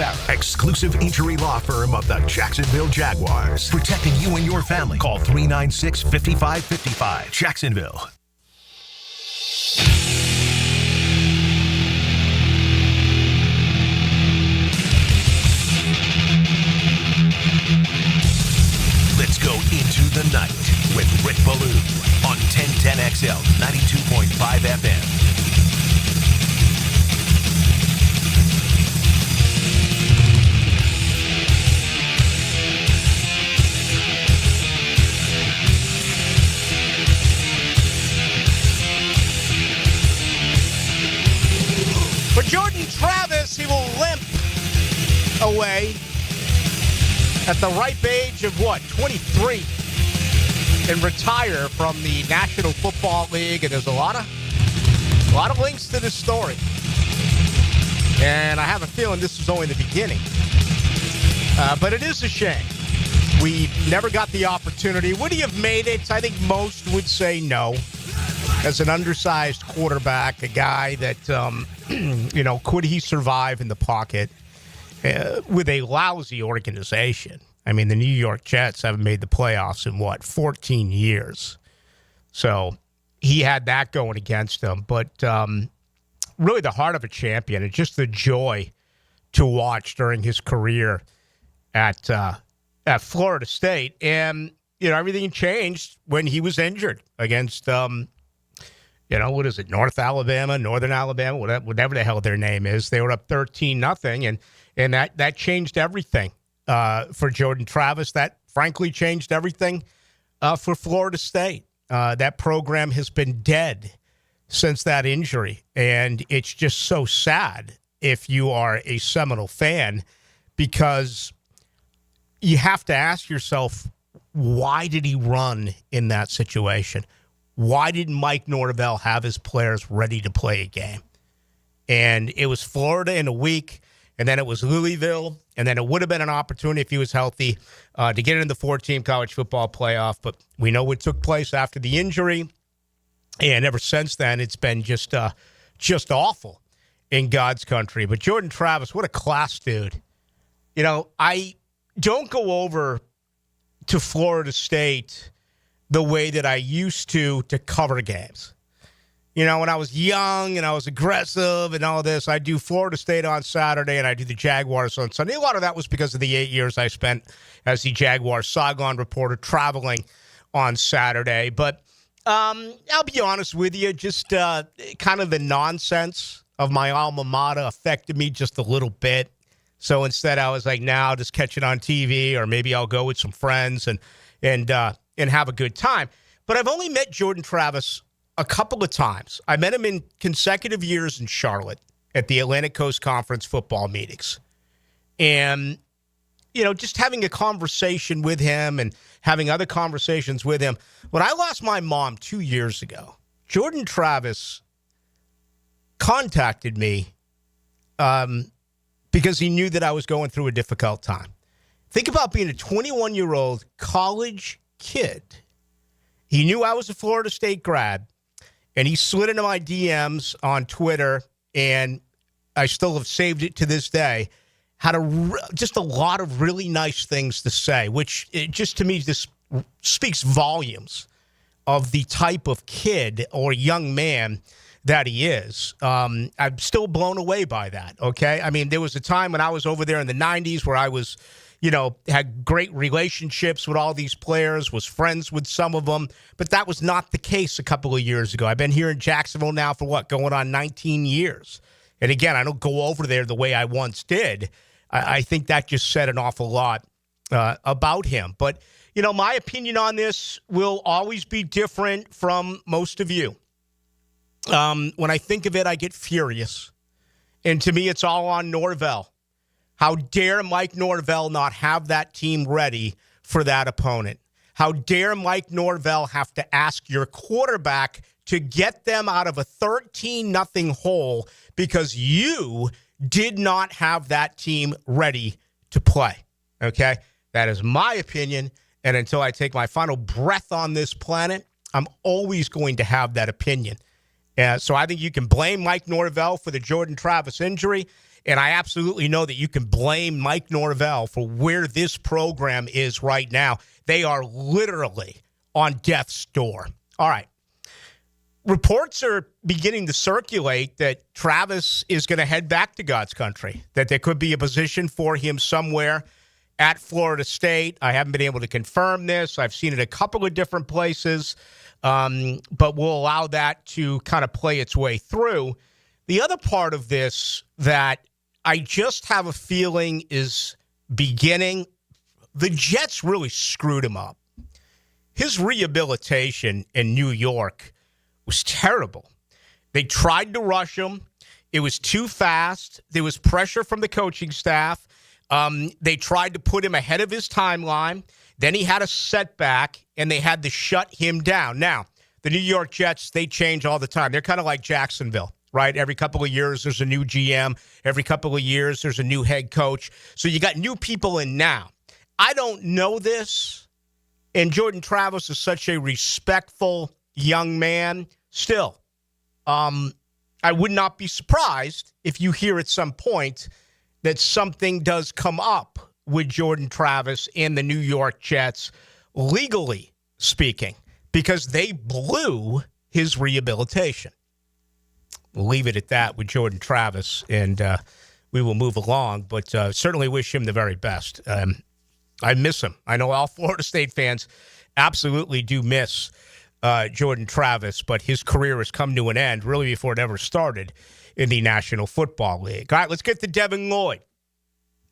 Farah, exclusive injury law firm of the Jacksonville Jaguars. Protecting you and your family. Call 396-5555. Jacksonville. Let's go into the night with Rick Ballou on 1010XL 92.5 FM. For Jordan Travis, he will limp away at the ripe age of, 23, and retire from the National Football League. And there's a lot of links to this story. And I have a feeling this is only the beginning. But it is a shame. We never got the opportunity. Would he have made it? I think most would say no. As an undersized quarterback, a guy that, could he survive in the pocket with a lousy organization? I mean, the New York Jets haven't made the playoffs in, 14 years. So he had that going against him. But really the heart of a champion and just the joy to watch during his career at Florida State. And, everything changed when he was injured against what is it, Northern Alabama, whatever the hell their name is. They were up 13-0, and that changed everything for Jordan Travis. That, frankly, changed everything for Florida State. That program has been dead since that injury, and it's just so sad if you are a Seminole fan, because you have to ask yourself, why did he run in that situation? Why didn't Mike Norvell have his players ready to play a game? And it was Florida in a week, and then it was Louisville, and then it would have been an opportunity if he was healthy to get in the 4-team college football playoff. But we know what took place after the injury, and ever since then, it's been just awful in God's country. But Jordan Travis, what a class dude. I don't go over to Florida State the way that I used to cover games. When I was young and I was aggressive and all this, I do Florida State on Saturday and I do the Jaguars on Sunday. A lot of that was because of the 8 years I spent as the Jaguars Saigon reporter traveling on Saturday. But I'll be honest with you, just kind of the nonsense of my alma mater affected me just a little bit. So instead I was like, I'll just catch it on TV, or maybe I'll go with some friends and have a good time. But I've only met Jordan Travis a couple of times. I met him in consecutive years in Charlotte at the Atlantic Coast Conference football meetings. And, just having a conversation with him and having other conversations with him. When I lost my mom 2 years ago, Jordan Travis contacted me because he knew that I was going through a difficult time. Think about being a 21-year-old college kid. He knew I was a Florida State grad, and he slid into my DMs on Twitter, and I still have saved it to this day. Had just a lot of really nice things to say, which just to me just speaks volumes of the type of kid or young man that he is. I'm still blown away by that, okay? I mean, there was a time when I was over there in the 90s where I was, had great relationships with all these players, was friends with some of them, but that was not the case a couple of years ago. I've been here in Jacksonville now for going on 19 years. And again, I don't go over there the way I once did. I think that just said an awful lot about him. But, my opinion on this will always be different from most of you. When I think of it, I get furious. And to me, it's all on Norvell. How dare Mike Norvell not have that team ready for that opponent? How dare Mike Norvell have to ask your quarterback to get them out of a 13-0 hole because you did not have that team ready to play? Okay? That is my opinion. And until I take my final breath on this planet, I'm always going to have that opinion. So I think you can blame Mike Norvell for the Jordan Travis injury. And I absolutely know that you can blame Mike Norvell for where this program is right now. They are literally on death's door. All right. Reports are beginning to circulate that Travis is going to head back to God's country, that there could be a position for him somewhere at Florida State. I haven't been able to confirm this. I've seen it a couple of different places, but we'll allow that to kind of play its way through. The other part of this that I just have a feeling is beginning, the Jets really screwed him up. His rehabilitation in New York was terrible. They tried to rush him. It was too fast. There was pressure from the coaching staff. They tried to put him ahead of his timeline. Then he had a setback, and they had to shut him down. Now, the New York Jets, they change all the time. They're kind of like Jacksonville, right? Every couple of years, there's a new GM. Every couple of years, there's a new head coach. So you got new people in now. I don't know this, and Jordan Travis is such a respectful young man. Still, I would not be surprised if you hear at some point that something does come up with Jordan Travis and the New York Jets, legally speaking, because they blew his rehabilitation. We'll leave it at that with Jordan Travis, and we will move along, but certainly wish him the very best. I miss him. I know all Florida State fans absolutely do miss Jordan Travis, but his career has come to an end really before it ever started in the National Football League. All right, let's get to Devin Lloyd.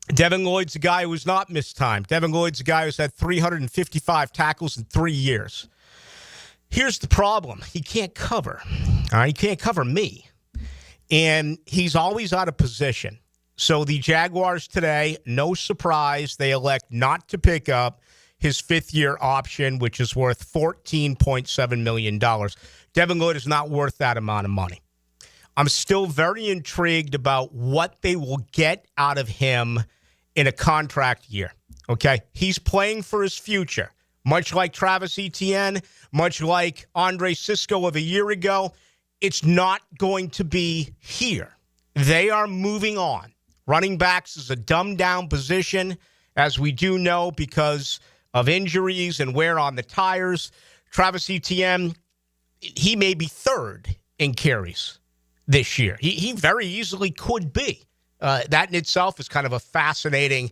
Devin Lloyd's a guy who has not missed time. Devin Lloyd's a guy who's had 355 tackles in 3 years. Here's the problem. He can't cover. All right, he can't cover me. And he's always out of position. So the Jaguars today, no surprise, they elect not to pick up his fifth-year option, which is worth $14.7 million. Devin Lloyd is not worth that amount of money. I'm still very intrigued about what they will get out of him in a contract year, okay? He's playing for his future, much like Travis Etienne, much like Andre Sisco of a year ago. It's not going to be here. They are moving on. Running backs is a dumbed-down position, as we do know, because of injuries and wear on the tires. Travis Etienne, he may be third in carries this year. He very easily could be. That in itself is kind of a fascinating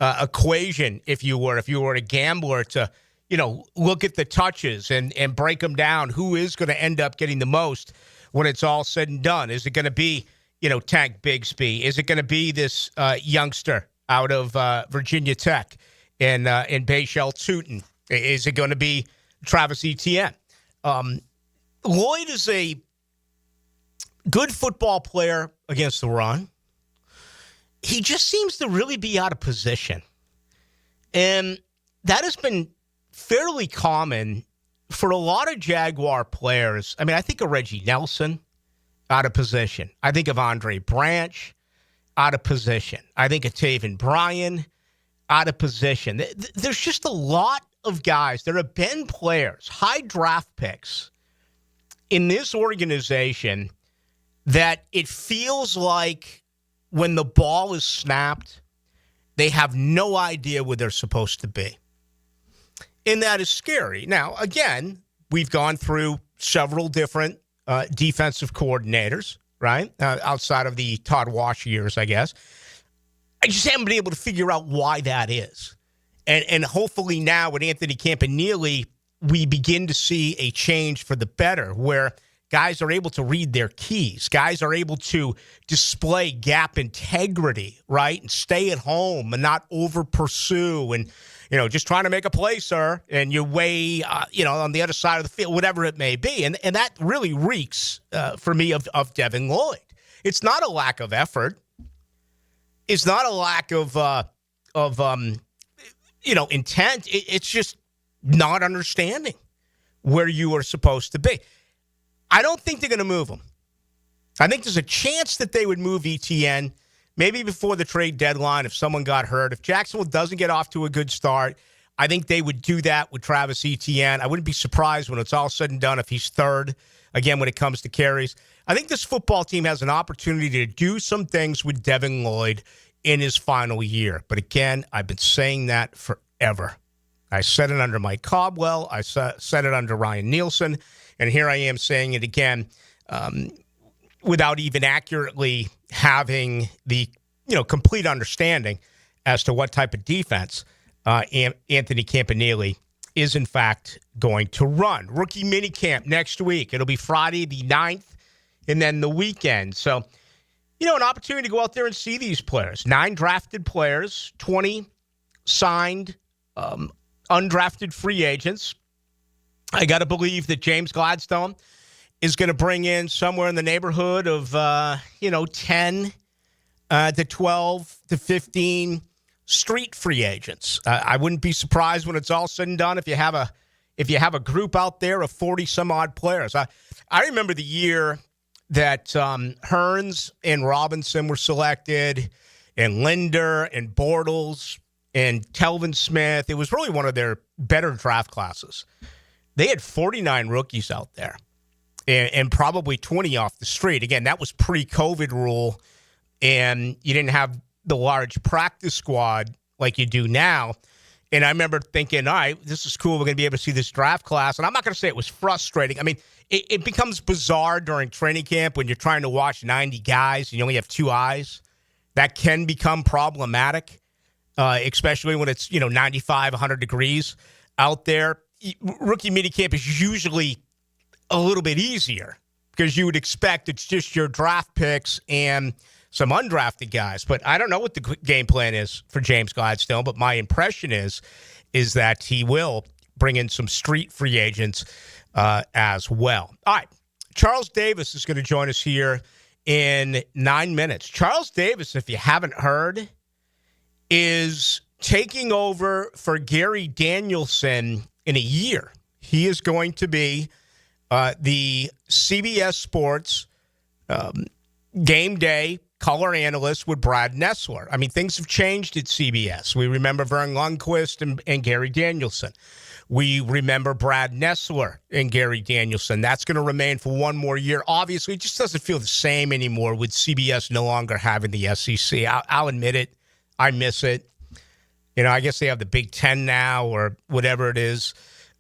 equation, if you were a gambler to, look at the touches and break them down. Who is going to end up getting the most when it's all said and done? Is it going to be, Tank Bigsby? Is it going to be this youngster out of Virginia Tech and Bashal Tutin? Is it going to be Travis Etienne? Lloyd is a good football player against the run. He just seems to really be out of position. And that has been fairly common for a lot of Jaguar players. I mean, I think of Reggie Nelson, out of position. I think of Andre Branch, out of position. I think of Taven Bryan, out of position. There's just a lot of guys. There have been players, high draft picks in this organization that it feels like when the ball is snapped, they have no idea where they're supposed to be. And that is scary. Now, again, we've gone through several different defensive coordinators, right? Outside of the Todd Wash years, I guess. I just haven't been able to figure out why that is. And hopefully now with Anthony Campanile, we begin to see a change for the better, where guys are able to read their keys. Guys are able to display gap integrity, right? And stay at home and not over pursue and, just trying to make a play, sir. And you weigh, on the other side of the field, whatever it may be. And that really reeks for me of Devin Lloyd. It's not a lack of effort. It's not a lack of intent. It's just not understanding where you are supposed to be. I don't think they're going to move him. I think there's a chance that they would move Etienne maybe before the trade deadline if someone got hurt. If Jacksonville doesn't get off to a good start, I think they would do that with Travis Etienne. I wouldn't be surprised when it's all said and done if he's third, again, when it comes to carries. I think this football team has an opportunity to do some things with Devin Lloyd in his final year. But again, I've been saying that forever. I said it under Mike Caldwell. I said it under Ryan Nielsen. And here I am saying it again without even accurately having the complete understanding as to what type of defense Anthony Campanile is, in fact, going to run. Rookie minicamp next week. It'll be Friday the 9th and then the weekend. So, an opportunity to go out there and see these players. 9 drafted players, 20 signed undrafted free agents. I got to believe that James Gladstone is going to bring in somewhere in the neighborhood of, 10 to 12 to 15 street free agents. I wouldn't be surprised when it's all said and done if you have a group out there of 40 some odd players. I remember the year that Hearns and Robinson were selected, and Linder and Bortles and Telvin Smith. It was really one of their better draft classes. They had 49 rookies out there and probably 20 off the street. Again, that was pre-COVID rule, and you didn't have the large practice squad like you do now. And I remember thinking, all right, this is cool. We're going to be able to see this draft class. And I'm not going to say it was frustrating. I mean, it becomes bizarre during training camp when you're trying to watch 90 guys and you only have 2 eyes. That can become problematic, especially when it's, 95, 100 degrees out there. Rookie minicamp is usually a little bit easier because you would expect it's just your draft picks and some undrafted guys. But I don't know what the game plan is for James Gladstone, but my impression is that he will bring in some street free agents as well. All right, Charles Davis is going to join us here in 9 minutes. Charles Davis, if you haven't heard, is taking over for Gary Danielson in a year. He is going to be the CBS Sports game day color analyst with Brad Nessler. I mean, things have changed at CBS. We remember Vern Lundquist and Gary Danielson. We remember Brad Nessler and Gary Danielson. That's going to remain for one more year. Obviously, it just doesn't feel the same anymore with CBS no longer having the SEC. I'll admit it. I miss it. I guess they have the Big Ten now or whatever it is.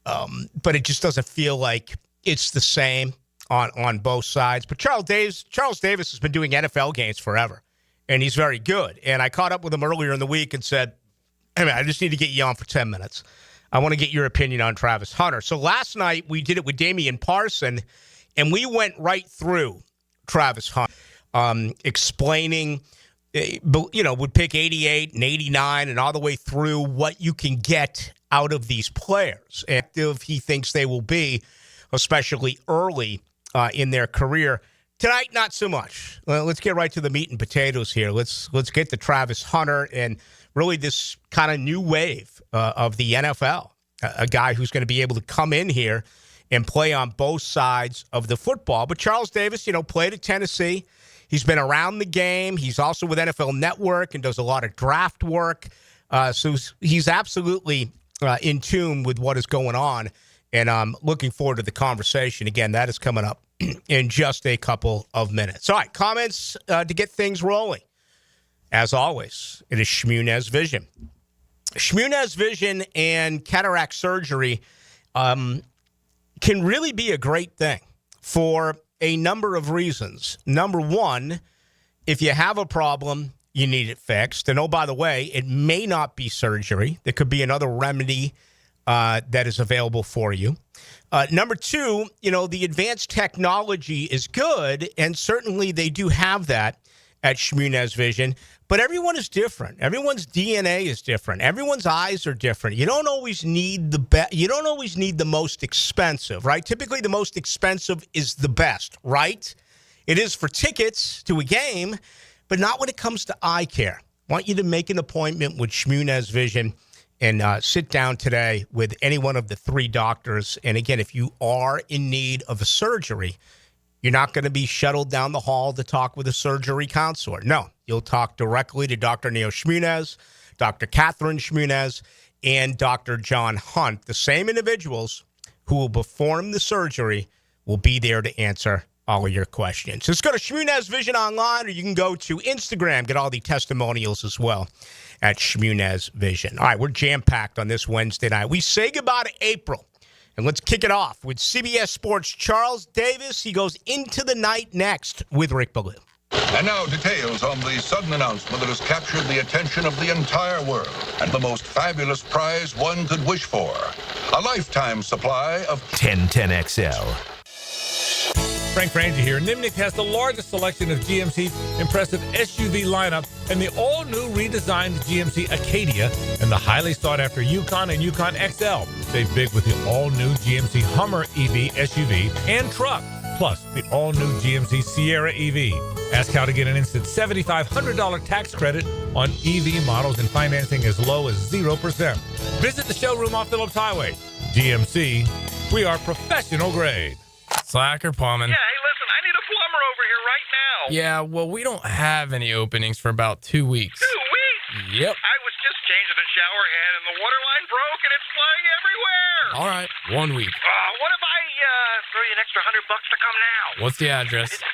But it just doesn't feel like it's the same on both sides. But Charles Davis has been doing NFL games forever, and he's very good. And I caught up with him earlier in the week and said, hey, man, I just need to get you on for 10 minutes. I want to get your opinion on Travis Hunter. So last night we did it with Damian Parson, and we went right through Travis Hunter, explaining, would pick 88 and 89 and all the way through what you can get out of these players. And if he thinks they will be, especially early in their career. Tonight, not so much. Let's get right to the meat and potatoes here. Let's get to Travis Hunter and really this kind of new wave of the NFL, a guy who's going to be able to come in here and play on both sides of the football. But Charles Davis, played at Tennessee. He's been around the game. He's also with NFL Network and does a lot of draft work. So he's absolutely in tune with what is going on. And I'm looking forward to the conversation. Again, that is coming up in just a couple of minutes. All right, comments to get things rolling. As always, it is Shmunez Vision. Shmunez Vision and cataract surgery can really be a great thing for a number of reasons. Number one, if you have a problem, you need it fixed. And oh, by the way, it may not be surgery. There could be another remedy that is available for you. Number two, the advanced technology is good, and certainly they do have that at Shmunez Vision, but everyone is different. Everyone's DNA is different. Everyone's eyes are different. You don't always need you don't always need the most expensive, right? Typically, the most expensive is the best, right? It is for tickets to a game, but not when it comes to eye care. I want you to make an appointment with Shmunez Vision and sit down today with any one of the 3 doctors. And again, if you are in need of a surgery, you're not going to be shuttled down the hall to talk with a surgery counselor. No, you'll talk directly to Dr. Neil Shmunez, Dr. Catherine Shmunez, and Dr. John Hunt. The same individuals who will perform the surgery will be there to answer all of your questions. Just go to Shmunez Vision online, or you can go to Instagram, get all the testimonials as well at Shmunez Vision. All right, we're jam-packed on this Wednesday night. We say goodbye to April, and let's kick it off with CBS Sports' Charles Davis. He goes into the night next with Rick Ballou. And now details on the sudden announcement that has captured the attention of the entire world and the most fabulous prize one could wish for. A lifetime supply of 1010XL. Frank Frangie here. Nimnik has the largest selection of GMC's impressive SUV lineup and the all-new redesigned GMC Acadia and the highly sought-after Yukon and Yukon XL. Save big with the all-new GMC Hummer EV SUV and truck, plus the all-new GMC Sierra EV. Ask how to get an instant $7,500 tax credit on EV models and financing as low as 0%. Visit the showroom off Phillips Highway. GMC, we are professional grade. Slacker plumbing. Yeah, hey, listen, I need a plumber over here right now. Yeah, well, we don't have any openings for about 2 weeks. 2 weeks? Yep. I was just changing the shower head and the water line broke and it's flying everywhere. All right, 1 week. What if I throw you an extra $100 to come now? What's the address? It's 205.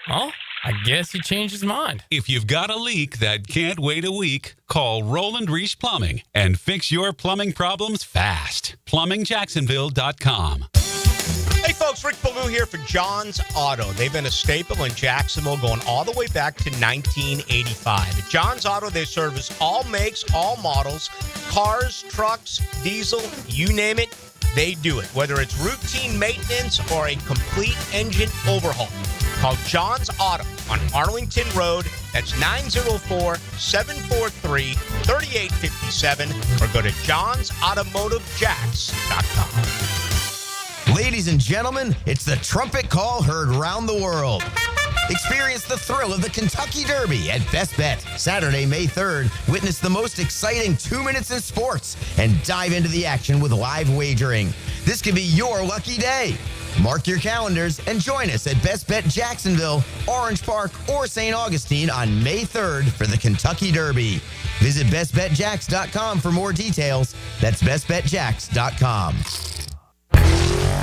Oh, I guess he changed his mind. If you've got a leak that can't wait a week, call Roland Reich Plumbing and fix your plumbing problems fast. PlumbingJacksonville.com. Hey folks, Rick Ballou here for John's Auto. They've been a staple in Jacksonville going all the way back to 1985. At John's Auto, they service all makes, all models, cars, trucks, diesel, you name it, they do it. Whether it's routine maintenance or a complete engine overhaul. Call John's Auto on Arlington Road. That's 904-743-3857 or go to johnsautomotivejacks.com. Ladies and gentlemen, it's the trumpet call heard round the world. Experience the thrill of the Kentucky Derby at Best Bet. Saturday, May 3rd, witness the most exciting 2 minutes in sports and dive into the action with live wagering. This could be your lucky day. Mark your calendars and join us at Best Bet Jacksonville, Orange Park, or St. Augustine on May 3rd for the Kentucky Derby. Visit bestbetjacks.com for more details. That's bestbetjacks.com.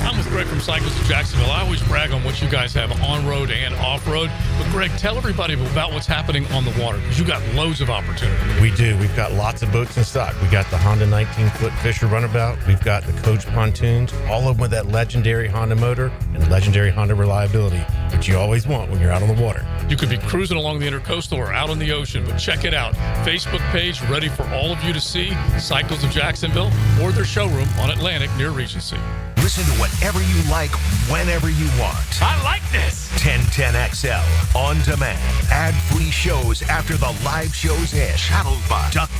I'm with Greg from Cycles of Jacksonville. I always brag on what you guys have on-road and off-road. But, Greg, tell everybody about what's happening on the water, because you got loads of opportunity. We do. We've got lots of boats in stock. We got the Honda 19-foot Fisher Runabout. We've got the Coach pontoons, all of them with that legendary Honda motor and legendary Honda reliability, which you always want when you're out on the water. You could be cruising along the Intercoastal or out on the ocean, but check it out. Facebook page ready for all of you to see, Cycles of Jacksonville, or their showroom on Atlantic near Regency. Listen to whatever you like, whenever you want. I like this. 1010XL on demand. Ad-free shows after the live shows end. Shadowed by Duck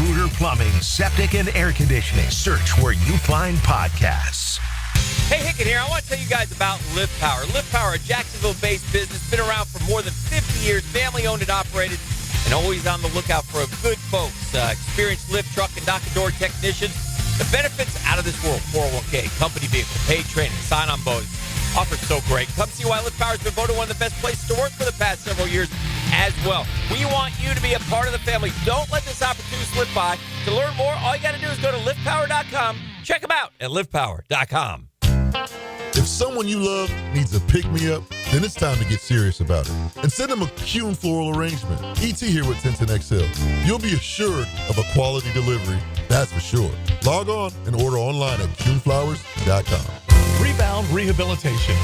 Rooter Plumbing, Septic and Air Conditioning. Search where you find podcasts. Hey, Hicken here. I want to tell you guys about Lift Power. Lift Power, a Jacksonville-based business, been around for more than 50 years, family-owned and operated, and always on the lookout for good folks, experienced lift truck and dock and door technicians. The benefits out of this world: 401k, company vehicle, paid training, sign-on bonus. Offers so great. Come see why Lift Power has been voted one of the best places to work for the past several years as well. We want you to be a part of the family. Don't let this opportunity slip by. To learn more, all you got to do is go to liftpower.com. Check them out at liftpower.com. If someone you love needs a pick-me-up, then it's time to get serious about it. And send them a Kuhn floral arrangement. ET here with 1010XL. You'll be assured of a quality delivery, that's for sure. Log on and order online at kuhnflowers.com. Rebound Rehabilitation.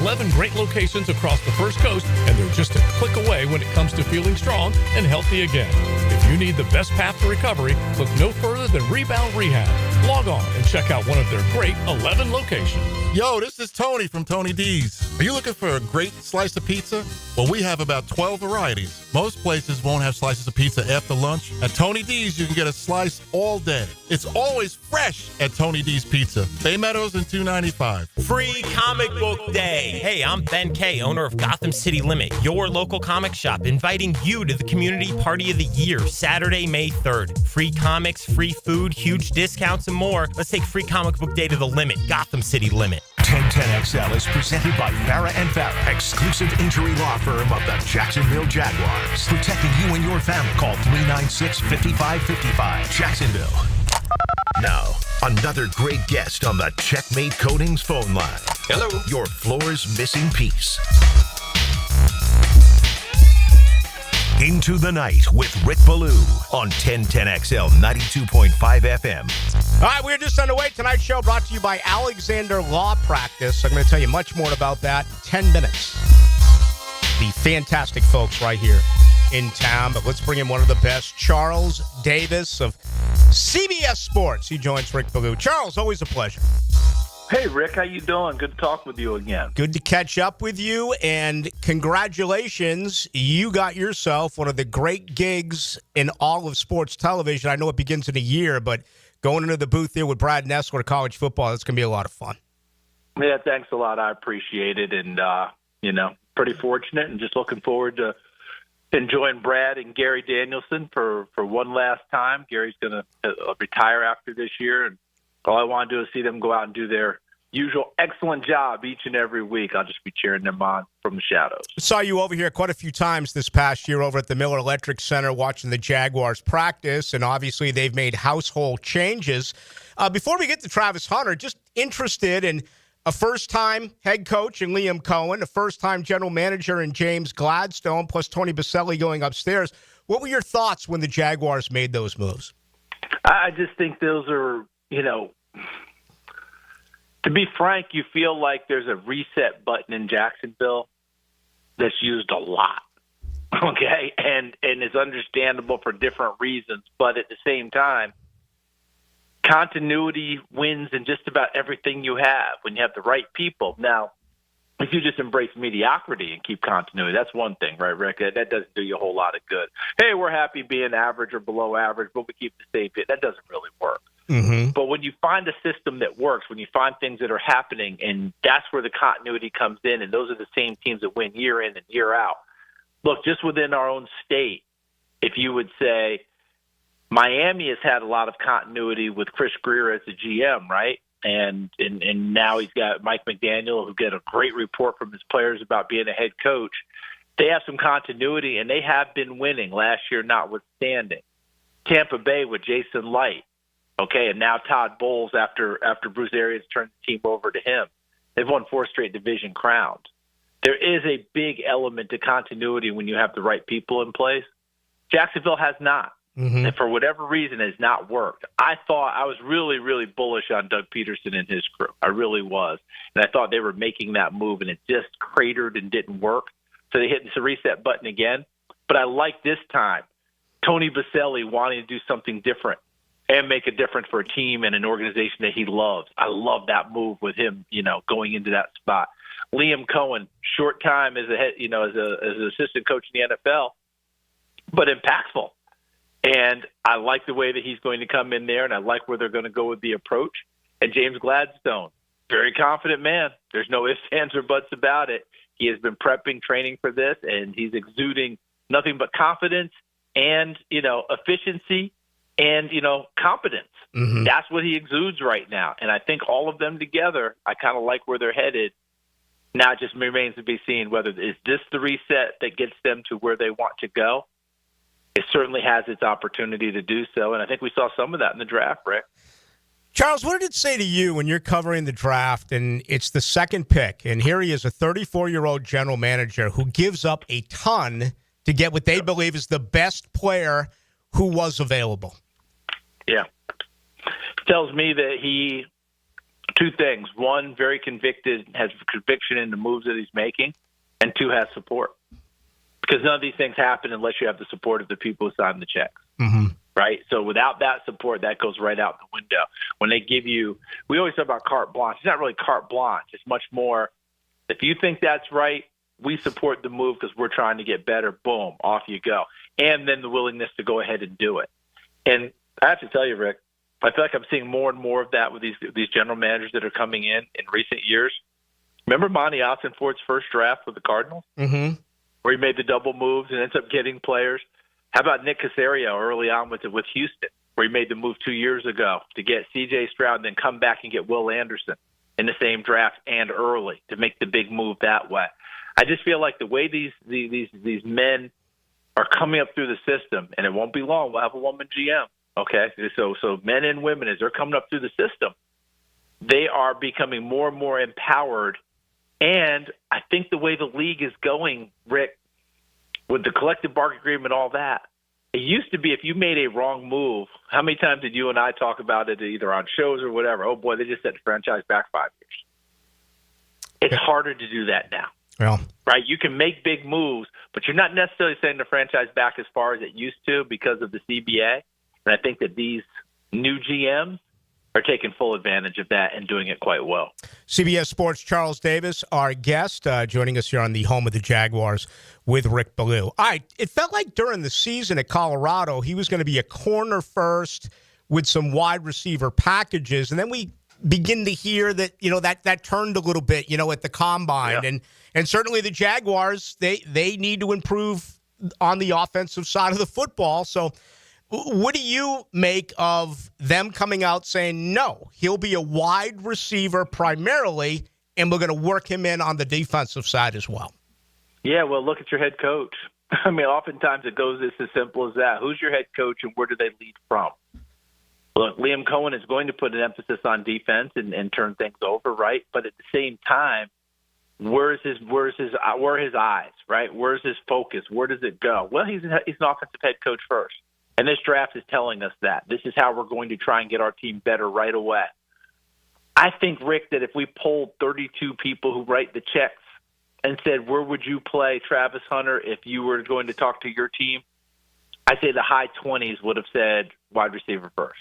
11 great locations across the First Coast, and they're just a click away when it comes to feeling strong and healthy again. If you need the best path to recovery, look no further than Rebound Rehab. Log on and check out one of their great 11 locations. Yo, this is Tony from Tony D's. Are you looking for a great slice of pizza? Well, we have about 12 varieties. Most places won't have slices of pizza after lunch. At Tony D's, you can get a slice all day. It's always fresh at Tony D's Pizza. Bay Meadows and 295. Free Comic Book Day. Hey, I'm Ben Kay, owner of Gotham City Limit, your local comic shop, inviting you to the Community Party of the Year, Saturday, May 3rd. Free comics, free food, huge discounts, and more. Let's take Free Comic Book Day to the limit. Gotham City Limit. 1010XL is presented by Farrah & Farrah, exclusive injury law firm of the Jacksonville Jaguars. Protecting you and your family. Call 396-5555. Jacksonville. Now, Another great guest on the Checkmate Coatings phone line. Hello. Your floor's missing piece. Into the Night with Rick Ballou on 1010XL 92.5 FM. All right, we're just underway. Tonight's show brought to you by Alexander Law Practice. I'm going to tell you much more about that in 10 minutes. The fantastic folks right here in town. But let's bring in one of the best, Charles Davis of CBS Sports. He joins Rick Ballou. Charles, always a pleasure. Hey, Rick, how you doing? Good to talk with you again. Good to catch up with you, and congratulations. You got yourself one of the great gigs in all of sports television. I know it begins in a year, but going into the booth there with Brad Nessler, college football, it's going to be a lot of fun. Yeah, thanks a lot. I appreciate it, and, pretty fortunate and just looking forward to enjoying Brad and Gary Danielson for one last time. Gary's going to retire after this year, and all I want to do is see them go out and do their usual excellent job each and every week. I'll just be cheering them on from the shadows. Saw you over here quite a few times this past year over at the Miller Electric Center watching the Jaguars practice, and obviously they've made household changes. Before we get to Travis Hunter, just interested in a first-time head coach in Liam Cohen, a first-time general manager in James Gladstone, plus Tony Baselli going upstairs. What were your thoughts when the Jaguars made those moves? I just think those are, to be frank, you feel like there's a reset button in Jacksonville that's used a lot, okay? And it's understandable for different reasons, but at the same time, continuity wins in just about everything you have when you have the right people. Now, if you just embrace mediocrity and keep continuity, that's one thing, right, Rick? That doesn't do you a whole lot of good. Hey, we're happy being average or below average, but we keep the same fit. That doesn't really work. Mm-hmm. But when you find a system that works, when you find things that are happening, and that's where the continuity comes in, and those are the same teams that win year in and year out. Look, just within our own state, if you would say Miami has had a lot of continuity with Chris Greer as the GM, right? And now he's got Mike McDaniel, who get a great report from his players about being a head coach. They have some continuity, and they have been winning last year, notwithstanding. Tampa Bay with Jason Light. Okay, and now Todd Bowles after Bruce Arians turned the team over to him. They've won 4 straight division crowns. There is a big element to continuity when you have the right people in place. Jacksonville has not. Mm-hmm. And for whatever reason, it has not worked. I was really, really bullish on Doug Peterson and his crew. I really was. And I thought they were making that move, and it just cratered and didn't work. So they hit the reset button again. But I like this time Tony Baselli wanting to do something different and make a difference for a team and an organization that he loves. I love that move with him, going into that spot. Liam Cohen, short time as a head, as an assistant coach in the NFL, but impactful. And I like the way that he's going to come in there, and I like where they're going to go with the approach. And James Gladstone, very confident man. There's no ifs, ands, or buts about it. He has been prepping, training for this, and he's exuding nothing but confidence and, efficiency and, competence. Mm-hmm. That's what he exudes right now. And I think all of them together, I kind of like where they're headed. Now it just remains to be seen whether is this the reset that gets them to where they want to go. It certainly has its opportunity to do so, and I think we saw some of that in the draft, Rick. Charles, what did it say to you when you're covering the draft and it's the second pick, and here he is, a 34-year-old general manager who gives up a ton to get what they believe is the best player who was available? Yeah. It tells me that two things. One, very convicted, has conviction in the moves that he's making, and 2, has support. Because none of these things happen unless you have the support of the people who sign the checks, mm-hmm. right? So without that support, that goes right out the window. When they give you – we always talk about carte blanche. It's not really carte blanche. It's much more, if you think that's right, we support the move because we're trying to get better. Boom, off you go. And then the willingness to go ahead and do it. And I have to tell you, Rick, I feel like I'm seeing more and more of that with these general managers that are coming in recent years. Remember Monty Ossenfort's first draft with the Cardinals? Mm-hmm. Where he made the double moves and ends up getting players. How about Nick Caserio early on with Houston, where he made the move 2 years ago to get C.J. Stroud and then come back and get Will Anderson in the same draft and early to make the big move that way. I just feel like the way these men are coming up through the system, and it won't be long, we'll have a woman GM. Okay, so men and women, as they're coming up through the system, they are becoming more and more empowered. And I think the way the league is going, Rick, with the collective bargaining agreement, all that, it used to be if you made a wrong move, how many times did you and I talk about it either on shows or whatever? Oh, boy, they just set the franchise back 5 years. It's harder to do that now. Well, right? You can make big moves, but you're not necessarily setting the franchise back as far as it used to because of the CBA. And I think that these new GMs are taking full advantage of that and doing it quite well. CBS Sports' Charles Davis, our guest, joining us here on the home of the Jaguars with Rick Ballou. All right, it felt like during the season at Colorado, he was going to be a corner first with some wide receiver packages, and then we begin to hear that that turned a little bit at the combine, and certainly the Jaguars they need to improve on the offensive side of the football. So what do you make of them coming out saying, no, he'll be a wide receiver primarily, and we're going to work him in on the defensive side as well? Yeah, well, look at your head coach. I mean, oftentimes it goes as simple as that. Who's your head coach and where do they lead from? Look, Liam Cohen is going to put an emphasis on defense and turn things over, right? But at the same time, where are his eyes, right? Where's his focus? Where does it go? Well, he's an offensive head coach first. And this draft is telling us that. This is how we're going to try and get our team better right away. I think, Rick, that if we polled 32 people who write the checks and said, where would you play Travis Hunter if you were going to talk to your team, I'd say the high 20s would have said wide receiver first.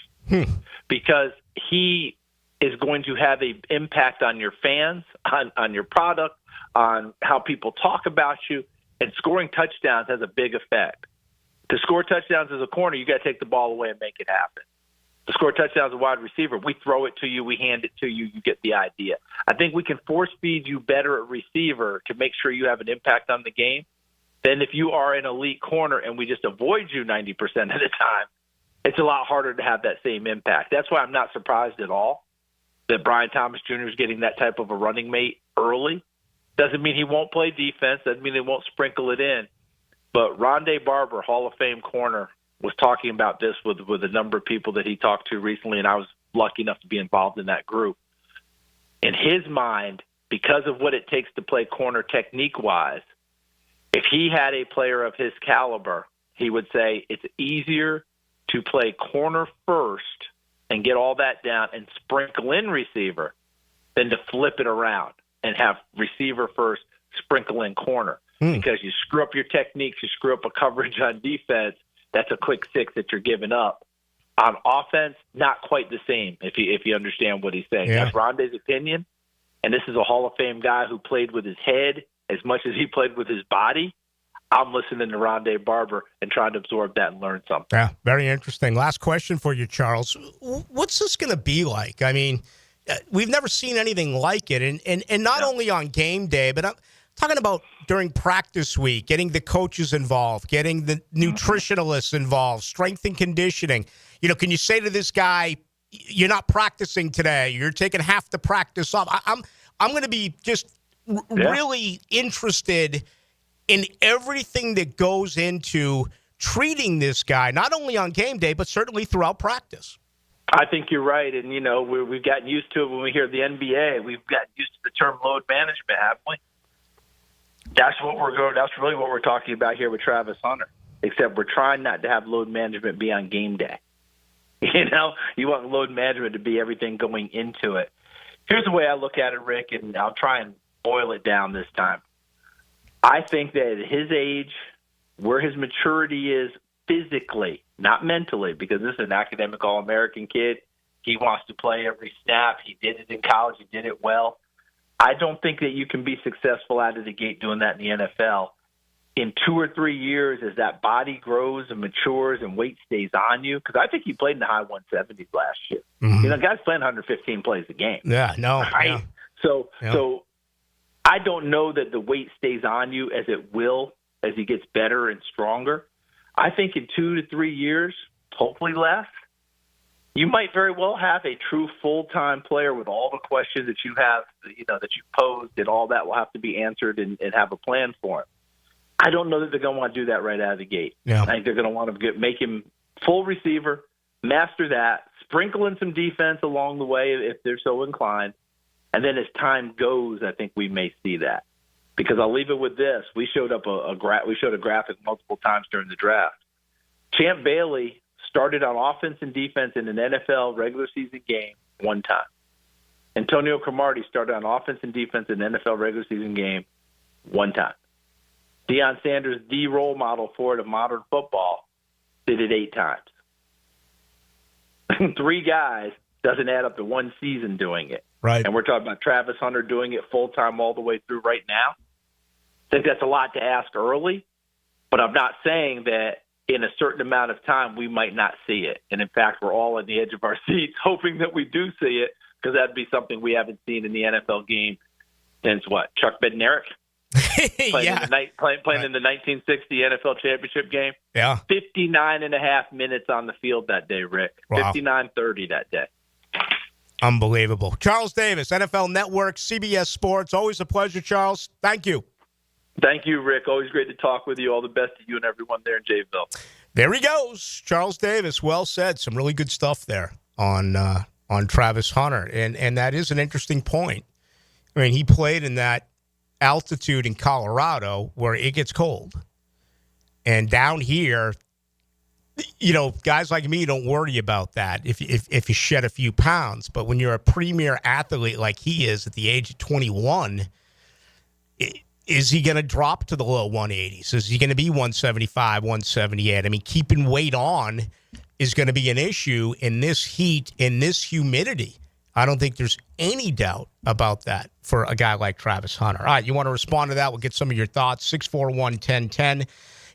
Because he is going to have an impact on your fans, on your product, on how people talk about you, and scoring touchdowns has a big effect. To score touchdowns as a corner, you got to take the ball away and make it happen. To score touchdowns as a wide receiver, we throw it to you, we hand it to you, you get the idea. I think we can force feed you better at receiver to make sure you have an impact on the game than if you are an elite corner and we just avoid you 90% of the time. It's a lot harder to have that same impact. That's why I'm not surprised at all that Brian Thomas Jr. is getting that type of a running mate early. Doesn't mean he won't play defense. Doesn't mean he won't sprinkle it in. But Rondé Barber, Hall of Fame corner, was talking about this with a number of people that he talked to recently, and I was lucky enough to be involved in that group. In his mind, because of what it takes to play corner technique-wise, if he had a player of his caliber, he would say it's easier to play corner first and get all that down and sprinkle in receiver than to flip it around and have receiver first, sprinkle in corner. Because you screw up your techniques, you screw up a coverage on defense, that's a quick six that you're giving up. On offense, not quite the same, if you understand what he's saying. Yeah. That's Rondé's opinion, and this is a Hall of Fame guy who played with his head as much as he played with his body. I'm listening to Rondé Barber and trying to absorb that and learn something. Yeah, very interesting. Last question for you, Charles. What's this going to be like? I mean, we've never seen anything like it, and not only on game day, but I'm talking about during practice week, getting the coaches involved, getting the nutritionalists involved, strength and conditioning. Can you say to this guy, you're not practicing today, you're taking half the practice off? I'm going to be just really interested in everything that goes into treating this guy, not only on game day, but certainly throughout practice. I think you're right. And, we've gotten used to it when we hear the NBA. We've gotten used to the term load management, haven't we? That's really what we're talking about here with Travis Hunter, except we're trying not to have load management be on game day. You want load management to be everything going into it. Here's the way I look at it, Rick, and I'll try and boil it down this time. I think that at his age, where his maturity is physically, not mentally, because this is an academic All-American kid. He wants to play every snap. He did it in college. He did it well. I don't think that you can be successful out of the gate doing that in the NFL. In 2 or 3 years, as that body grows and matures and weight stays on you, because I think he played in the high 170s last year. Mm-hmm. Guys playing 115 plays a game. Yeah, no. Right? Yeah. So I don't know that the weight stays on you as it will as he gets better and stronger. I think in 2 to 3 years, hopefully less, you might very well have a true full-time player with all the questions that you have, that you posed, and all that will have to be answered and have a plan for him. I don't know that they're going to want to do that right out of the gate. Yeah. I think they're going to want to make him full receiver master that, sprinkle in some defense along the way if they're so inclined, and then as time goes, I think we may see that. Because I'll leave it with this: we showed up a graphic multiple times during the draft. Champ Bailey started on offense and defense in an NFL regular season game one time. Antonio Cromartie started on offense and defense in an NFL regular season game one time. Deion Sanders, the role model for it of modern football, did it 8 times. 3 guys doesn't add up to one season doing it. Right. And we're talking about Travis Hunter doing it full-time all the way through right now. I think that's a lot to ask early, but I'm not saying that in a certain amount of time we might not see it. And, in fact, we're all on the edge of our seats hoping that we do see it, because that'd be something we haven't seen in the NFL game since, what, Chuck Bednarik? Playing in the 1960 NFL championship game. Yeah. 59.5 minutes on the field that day, Rick. Wow. 59-30 that day. Unbelievable. Charles Davis, NFL Network, CBS Sports. Always a pleasure, Charles. Thank you. Thank you, Rick. Always great to talk with you. All the best to you and everyone there in Jaysville. There he goes. Charles Davis. Well said. Some really good stuff there on Travis Hunter. And that is an interesting point. I mean, he played in that altitude in Colorado where it gets cold. And down here, you know, guys like me don't worry about that if you shed a few pounds. But when you're a premier athlete like he is at the age of 21, is he going to drop to the low 180s? Is he going to be 175, 178? I mean, keeping weight on is going to be an issue in this heat, in this humidity. I don't think there's any doubt about that for a guy like Travis Hunter. All right, you want to respond to that? We'll get some of your thoughts. 641-1010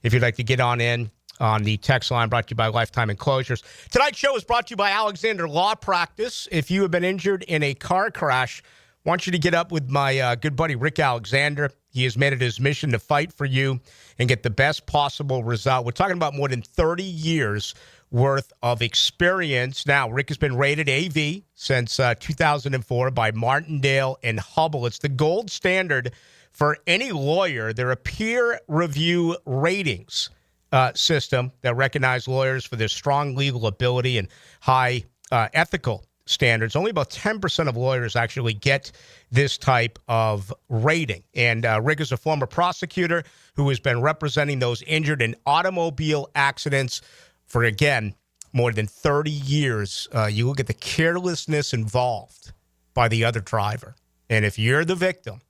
if you'd like to get on in on the text line, brought to you by Lifetime Enclosures. Tonight's show is brought to you by Alexander Law Practice. If you have been injured in a car crash, I want you to get up with my good buddy Rick Alexander. He has made it his mission to fight for you and get the best possible result. We're talking about more than 30 years worth of experience. Now, Rick has been rated AV since 2004 by Martindale and Hubble. It's the gold standard for any lawyer. They're a peer review ratings system that recognize lawyers for their strong legal ability and high ethical standards. Only about 10% of lawyers actually get this type of rating. And Rick is a former prosecutor who has been representing those injured in automobile accidents for, again, more than 30 years. You look at the carelessness involved by the other driver. And if you're the victim,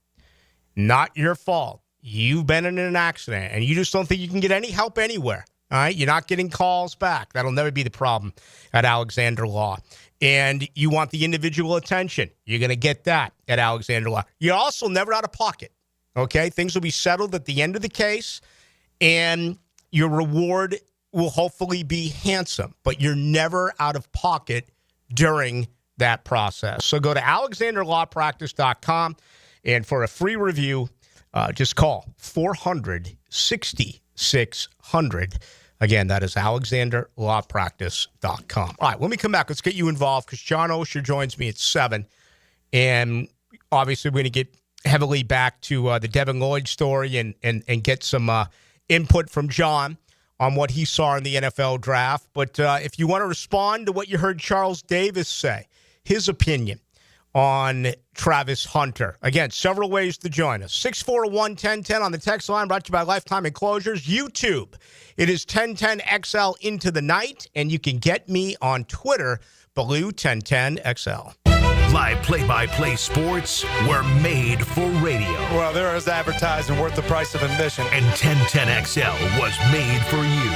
not your fault, you've been in an accident and you just don't think you can get any help anywhere, all right? You're not getting calls back. That'll never be the problem at Alexander Law. And you want the individual attention. You're going to get that at Alexander Law. You're also never out of pocket, okay? Things will be settled at the end of the case, and your reward will hopefully be handsome, but you're never out of pocket during that process. So go to alexanderlawpractice.com, and for a free review, just call 400-6600. Again, that is alexanderlawpractice.com. All right, when we come back, let's get you involved because John Oeser joins me at 7. And obviously, we're going to get heavily back to the Devin Lloyd story and get some input from John on what he saw in the NFL draft. But if you want to respond to what you heard Charles Davis say, his opinion on Travis Hunter. Again, several ways to join us. 641-1010 on the text line, brought to you by Lifetime Enclosures. YouTube, it is 1010XL into the night, and you can get me on Twitter, Ballou1010XL. Live play-by-play sports were made for radio. Well, there is advertising worth the price of admission. And 1010XL was made for you.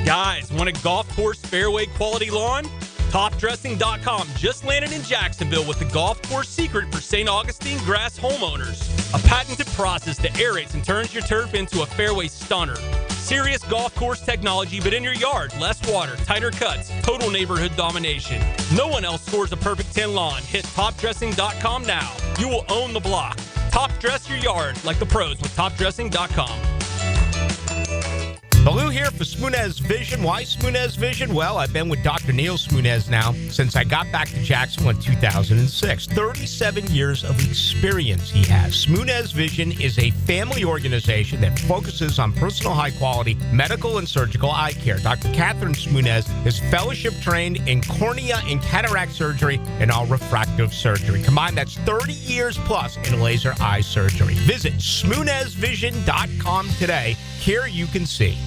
Guys, want a golf course fairway quality lawn? TopDressing.com just landed in Jacksonville with the golf course secret for St. Augustine grass homeowners. A patented process that aerates and turns your turf into a fairway stunner. Serious golf course technology, but in your yard. Less water, tighter cuts, total neighborhood domination. No one else scores a perfect 10 lawn. Hit TopDressing.com now. You will own the block. Top dress your yard like the pros with TopDressing.com. Ballou here for Smoonez Vision. Why Smoonez Vision? Well, I've been with Dr. Neil Smoonez now since I got back to Jacksonville in 2006. 37 years of experience he has. Smoonez Vision is a family organization that focuses on personal high-quality medical and surgical eye care. Dr. Catherine Smoonez is fellowship trained in cornea and cataract surgery and all refractive surgery. Combined, that's 30 years plus in laser eye surgery. Visit SmoonezVision.com today. Here you can see.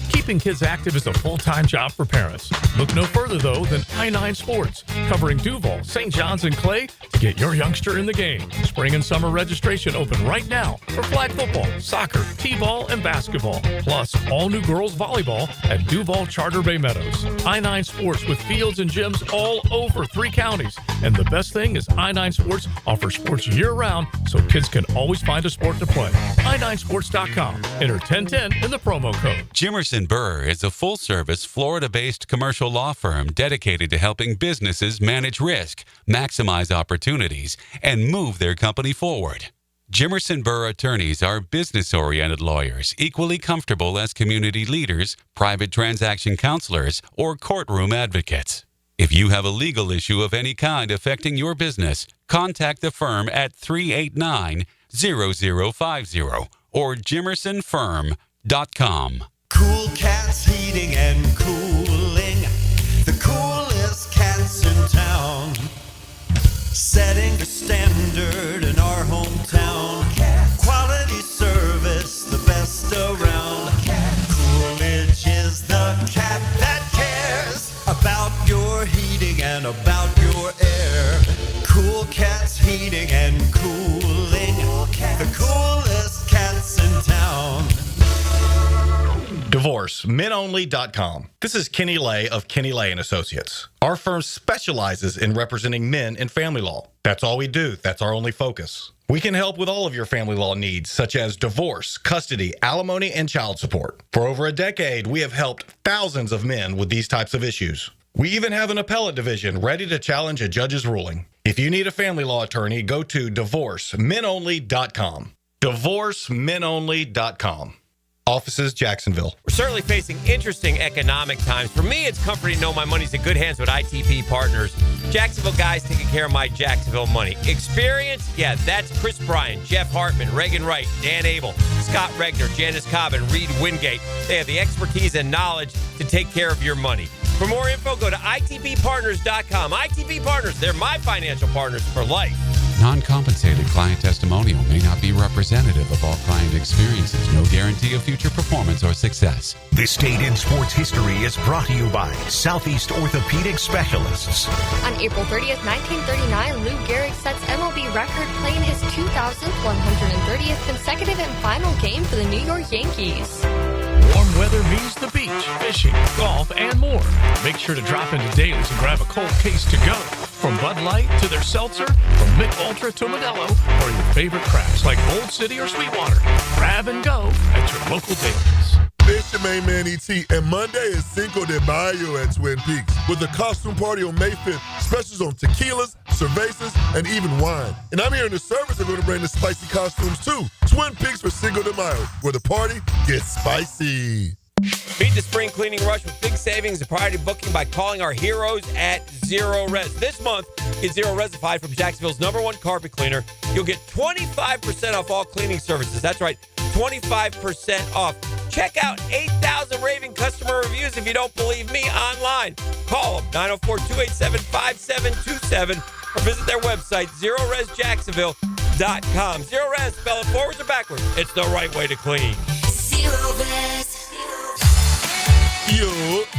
Keeping kids active is a full-time job for parents. Look no further, though, than I-9 Sports, covering Duval, St. John's, and Clay to get your youngster in the game. Spring and summer registration open right now for flag football, soccer, t-ball, and basketball. Plus, all new girls volleyball at Duval Charter Bay Meadows. I-9 Sports with fields and gyms all over 3 counties. And the best thing is I-9 Sports offers sports year-round so kids can always find a sport to play. i9sports.com. Enter 1010 in the promo code. Jimerson Burr is a full-service, Florida-based commercial law firm dedicated to helping businesses manage risk, maximize opportunities, and move their company forward. Jimerson Burr attorneys are business-oriented lawyers, equally comfortable as community leaders, private transaction counselors, or courtroom advocates. If you have a legal issue of any kind affecting your business, contact the firm at 389-0050 or jimersonfirm.com. Cool Cats Heating and Cooling, the coolest cats in town, setting the standard in our hometown. Quality service, the best around. Coolidge is the cat that cares about your heating and about your air. Cool Cats Heating and Cooling, the coolest cats in town. DivorceMenOnly.com. This is Kenny Lay of Kenny Lay & Associates. Our firm specializes in representing men in family law. That's all we do. That's our only focus. We can help with all of your family law needs, such as divorce, custody, alimony, and child support. For over a decade, we have helped thousands of men with these types of issues. We even have an appellate division ready to challenge a judge's ruling. If you need a family law attorney, go to DivorceMenOnly.com. DivorceMenOnly.com. Offices, Jacksonville. We're certainly facing interesting economic times. For me, it's comforting to know my money's in good hands with ITP Partners. Jacksonville guys taking care of my Jacksonville money. Experience? Yeah, that's Chris Bryan, Jeff Hartman, Reagan Wright, Dan Abel, Scott Regner, Janice Cobb, and Reed Wingate. They have the expertise and knowledge to take care of your money. For more info, go to itppartners.com. ITP Partners, they're my financial partners for life. Non-compensated client testimonial may not be representative of all client experiences. No guarantee of future performance or success. This Date in Sports History is brought to you by Southeast Orthopedic Specialists. On April 30th, 1939, Lou Gehrig sets MLB record playing his 2,130th consecutive and final game for the New York Yankees. Warm weather means the beach, fishing, golf, and more. Make sure to drop into Daly's and grab a cold case to go. From Bud Light to their seltzer, from Mick Ultra to Modelo, or your favorite crafts like Old City or Sweetwater. Grab and go at your local Daly's. It's your main man, E.T., and Monday is Cinco de Mayo at Twin Peaks with a costume party on May 5th. Specials on tequilas, cervezas, and even wine. And I'm here in the service. They're going to bring the spicy costumes, too. Twin Peaks for Cinco de Mayo, where the party gets spicy. Beat the spring cleaning rush with big savings and priority booking by calling our heroes at Zero Res. This month, get Zero Resified from Jacksonville's #1 carpet cleaner. You'll get 25% off all cleaning services. That's right, 25% off. Check out 8,000 raving customer reviews if you don't believe me online. Call them, 904-287-5727, or visit their website, ZeroResJacksonville.com. Zero Res, spell it forwards or backwards. It's the right way to clean. Zero Res. Yo,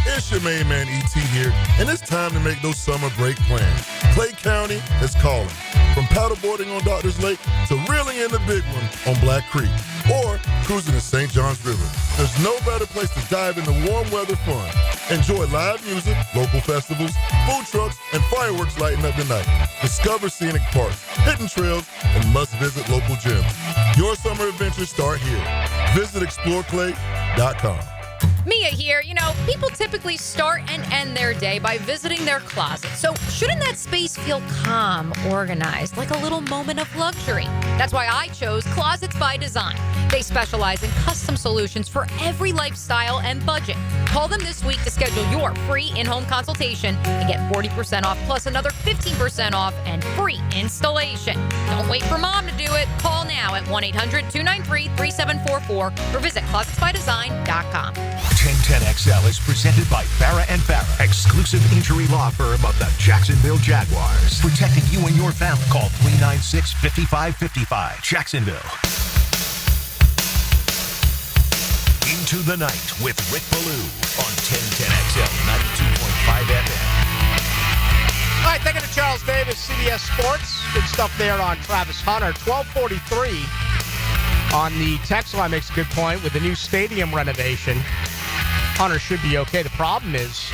it's your main man, E.T. here, and it's time to make those summer break plans. Clay County is calling. From paddleboarding on Doctors Lake to reeling in the big one on Black Creek, or cruising the St. Johns River. There's no better place to dive into warm weather fun. Enjoy live music, local festivals, food trucks, and fireworks lighting up the night. Discover scenic parks, hidden trails, and must-visit local gyms. Your summer adventures start here. Visit exploreclay.com. Mia here. You know, people typically start and end their day by visiting their closet. So shouldn't that space feel calm, organized, like a little moment of luxury? That's why I chose Closets by Design. They specialize in custom solutions for every lifestyle and budget. Call them this week to schedule your free in-home consultation and get 40% off plus another 15% off and free installation. Don't wait for mom to do it. Call now at 1-800-293-3744 or visit closetsbydesign.com. 1010XL is presented by Farah and Farah, exclusive injury law firm of the Jacksonville Jaguars. Protecting you and your family. Call 396-5555. Jacksonville. Into the Night with Rick Ballou on 1010XL 92.5 FM. All right, thank you to Charles Davis, CBS Sports. Good stuff there on Travis Hunter. 12:43 on the text line makes a good point with the new stadium renovation. Hunter should be okay. The problem is,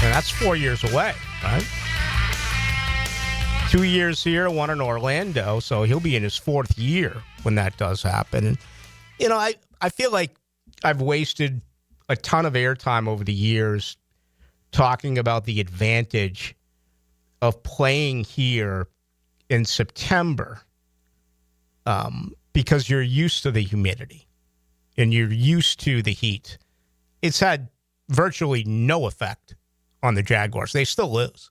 and that's 4 years away, right? 2 years here, one in Orlando, so he'll be in his fourth year when that does happen. And, you know, I feel like I've wasted a ton of airtime over the years talking about the advantage of playing here in September because you're used to the humidity and you're used to the heat. It's had virtually no effect on the Jaguars. They still lose.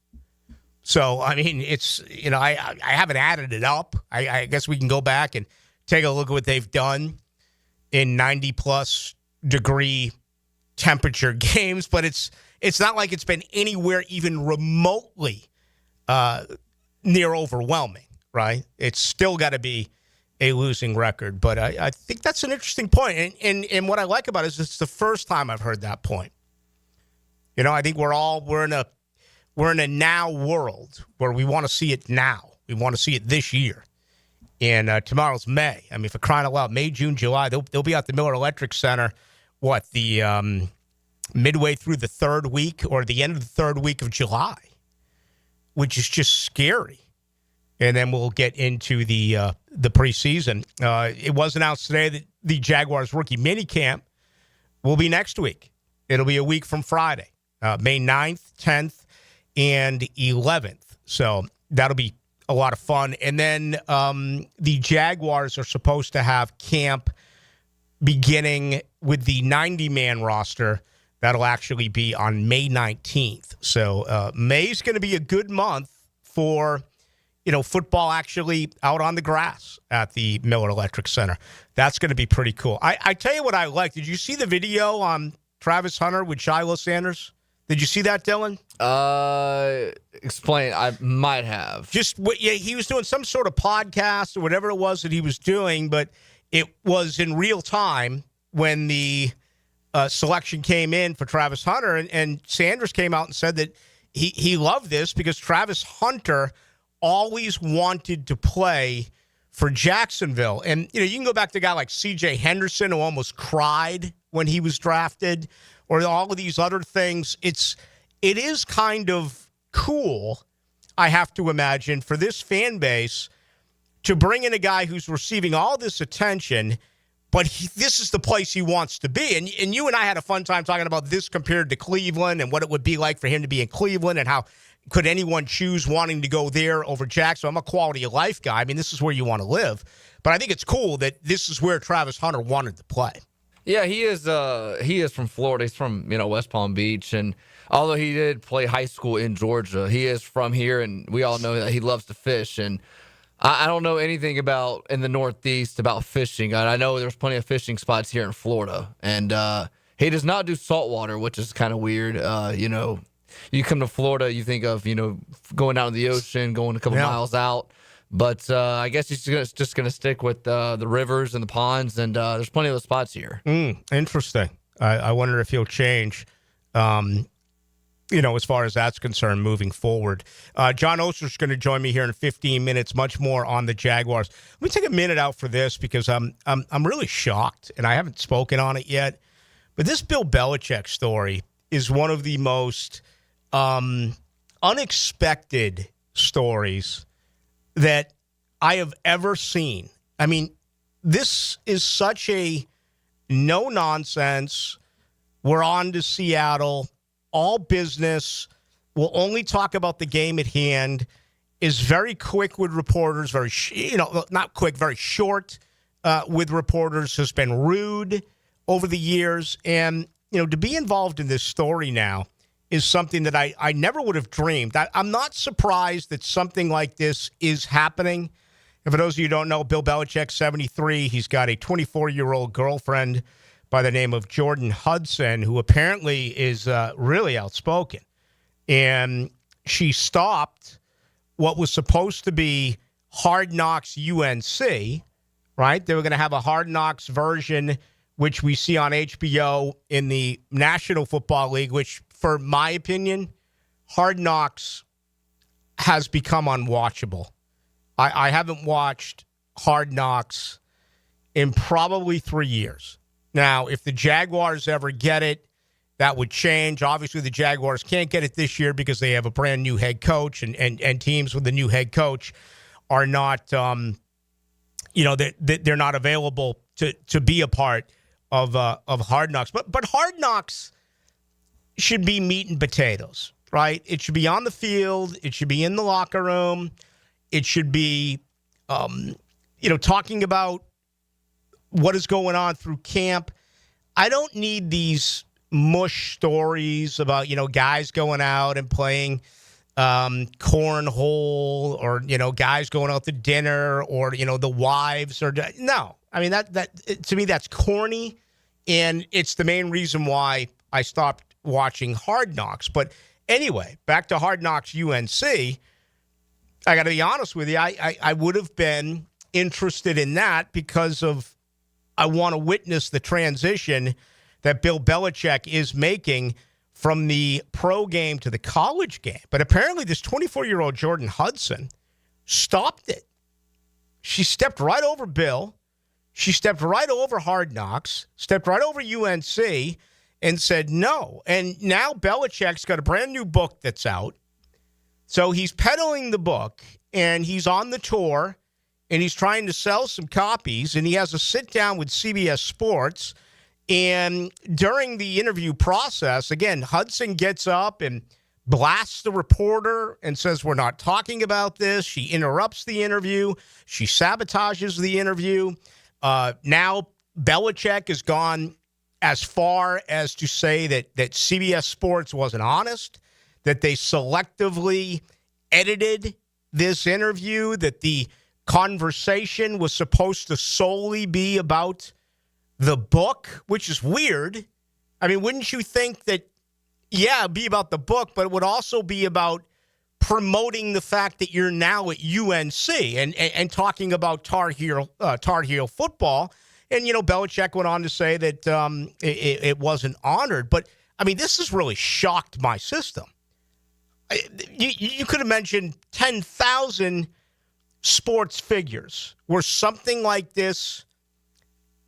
So, I mean, it's, you know, I haven't added it up. I guess we can go back and take a look at what they've done in 90-plus degree temperature games, but it's not like it's been anywhere even remotely near overwhelming, right? It's still got to be a losing record, but I think that's an interesting point. And what I like about it is it's the first time I've heard that point. You know, I think we're in a now world where we want to see it now. We want to see it this year. And tomorrow's May. I mean, for crying out loud, May, June, July, they'll be at the Miller Electric Center, the midway through the third week or the end of the third week of July, which is just scary. And then we'll get into the preseason. It was announced today that the Jaguars rookie minicamp will be next week. It'll be a week from Friday, May 9th, 10th, and 11th. So that'll be a lot of fun. And then the Jaguars are supposed to have camp beginning with the 90-man roster. That'll actually be on May 19th. So May's going to be a good month for, you know, football actually out on the grass at the Miller Electric Center. That's going to be pretty cool. I tell you what I like. Did you see the video on Travis Hunter with Shiloh Sanders? Did you see that, Dylan? Explain. I might have. He was doing some sort of podcast or whatever it was that he was doing, but it was in real time when the selection came in for Travis Hunter, and Sanders came out and said that he loved this because Travis Hunter always wanted to play for Jacksonville. And, you know, you can go back to a guy like C.J. Henderson who almost cried when he was drafted, or all of these other things. It is kind of cool, I have to imagine, for this fan base to bring in a guy who's receiving all this attention, but this is the place he wants to be. And you and I had a fun time talking about this compared to Cleveland and what it would be like for him to be in Cleveland and how could anyone choose wanting to go there over Jacksonville. I'm a quality of life guy. I mean, this is where you want to live. But I think it's cool that this is where Travis Hunter wanted to play. Yeah, he is from Florida. He's from, West Palm Beach. And although he did play high school in Georgia, he is from here, and we all know that he loves to fish. And I don't know anything about in the Northeast about fishing. I know there's plenty of fishing spots here in Florida. And he does not do saltwater, which is kind of weird. You come to Florida, you think of, going out in the ocean, going a couple miles out. But I guess he's just going to stick with the rivers and the ponds, and there's plenty of those spots here. Interesting. I wonder if he'll change, as far as that's concerned, moving forward. John Oeser is going to join me here in 15 minutes, much more on the Jaguars. Let me take a minute out for this because I'm really shocked, and I haven't spoken on it yet. But this Bill Belichick story is one of the most unexpected stories that I have ever seen. I mean, this is such a no-nonsense. We're on to Seattle, all business. We'll only talk about the game at hand. is very quick with reporters, not quick, very short with reporters, has been rude over the years. And, to be involved in this story now is something that I never would have dreamed. I'm not surprised that something like this is happening. And for those of you who don't know, Bill Belichick, 73, he's got a 24-year-old girlfriend by the name of Jordan Hudson, who apparently is really outspoken. And she stopped what was supposed to be Hard Knocks UNC, right? They were going to have a Hard Knocks version, which we see on HBO in the National Football League, which, for my opinion, Hard Knocks has become unwatchable. I haven't watched Hard Knocks in probably 3 years. Now, if the Jaguars ever get it, that would change. Obviously, the Jaguars can't get it this year because they have a brand new head coach, and teams with the new head coach are not, they're not available to be a part of Hard Knocks. But Hard Knocks should be meat and potatoes, right? It should be on the field. It should be in the locker room. It should be, talking about what is going on through camp. I don't need these mush stories about, guys going out and playing cornhole or, guys going out to dinner or, the wives or no. I mean, that to me, that's corny. And it's the main reason why I stopped watching Hard Knocks. But anyway, back to Hard Knocks UNC. I got to be honest with you. I would have been interested in that because I want to witness the transition that Bill Belichick is making from the pro game to the college game. But apparently this 24-year-old Jordan Hudson stopped it. She stepped right over Bill. She stepped right over Hard Knocks, stepped right over UNC, and said no. And now Belichick's got a brand new book that's out. So he's peddling the book, and he's on the tour, and he's trying to sell some copies, and he has a sit-down with CBS Sports. And during the interview process, again, Hudson gets up and blasts the reporter and says, we're not talking about this. She interrupts the interview. She sabotages the interview. Now Belichick has gone as far as to say that CBS Sports wasn't honest, that they selectively edited this interview, that the conversation was supposed to solely be about the book, which is weird. I mean, wouldn't you think that, yeah, it'd be about the book, but it would also be about promoting the fact that you're now at UNC and talking about Tar Heel football. And, Belichick went on to say that it wasn't honored. But, I mean, this has really shocked my system. You could have mentioned 10,000 sports figures where something like this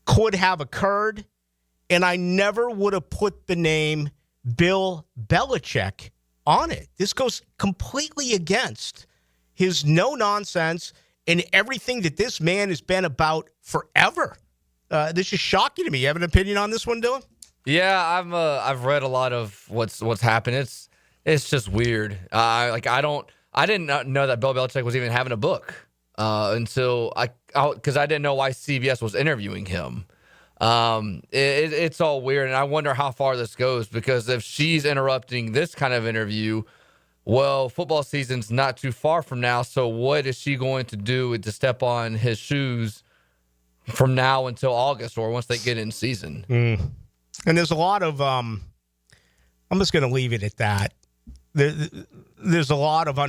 could have occurred, and I never would have put the name Bill Belichick on it. This goes completely against his no-nonsense and everything that this man has been about forever. This is shocking to me. You have an opinion on this one, Dylan? Yeah, I've read a lot of what's happened. It's just weird. I didn't know that Bill Belichick was even having a book until because I didn't know why CBS was interviewing him. It's all weird, and I wonder how far this goes, because if she's interrupting this kind of interview, well, football season's not too far from now, so what is she going to do to step on his shoes from now until August or once they get in season? And there's a lot of I'm just going to leave it at that. There's a lot of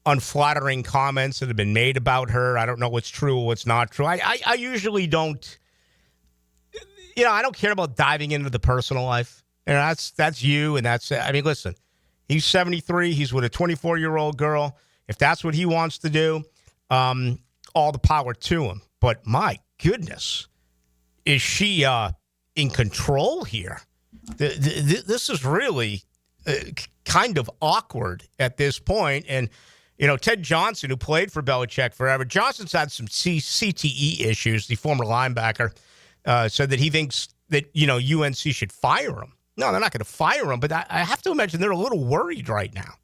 unflattering comments that have been made about her. I don't know what's true or what's not true. I usually don't. I don't care about diving into the personal life. And that's you, and listen, he's 73. He's with a 24-year-old girl. If that's what he wants to do, all the power to him. But my goodness, is she in control here? This is really kind of awkward at this point. And, Ted Johnson, who played for Belichick forever, Johnson's had some CTE issues, the former linebacker, said that he thinks that, UNC should fire him No, they're not going to fire him, but I have to imagine they're a little worried right now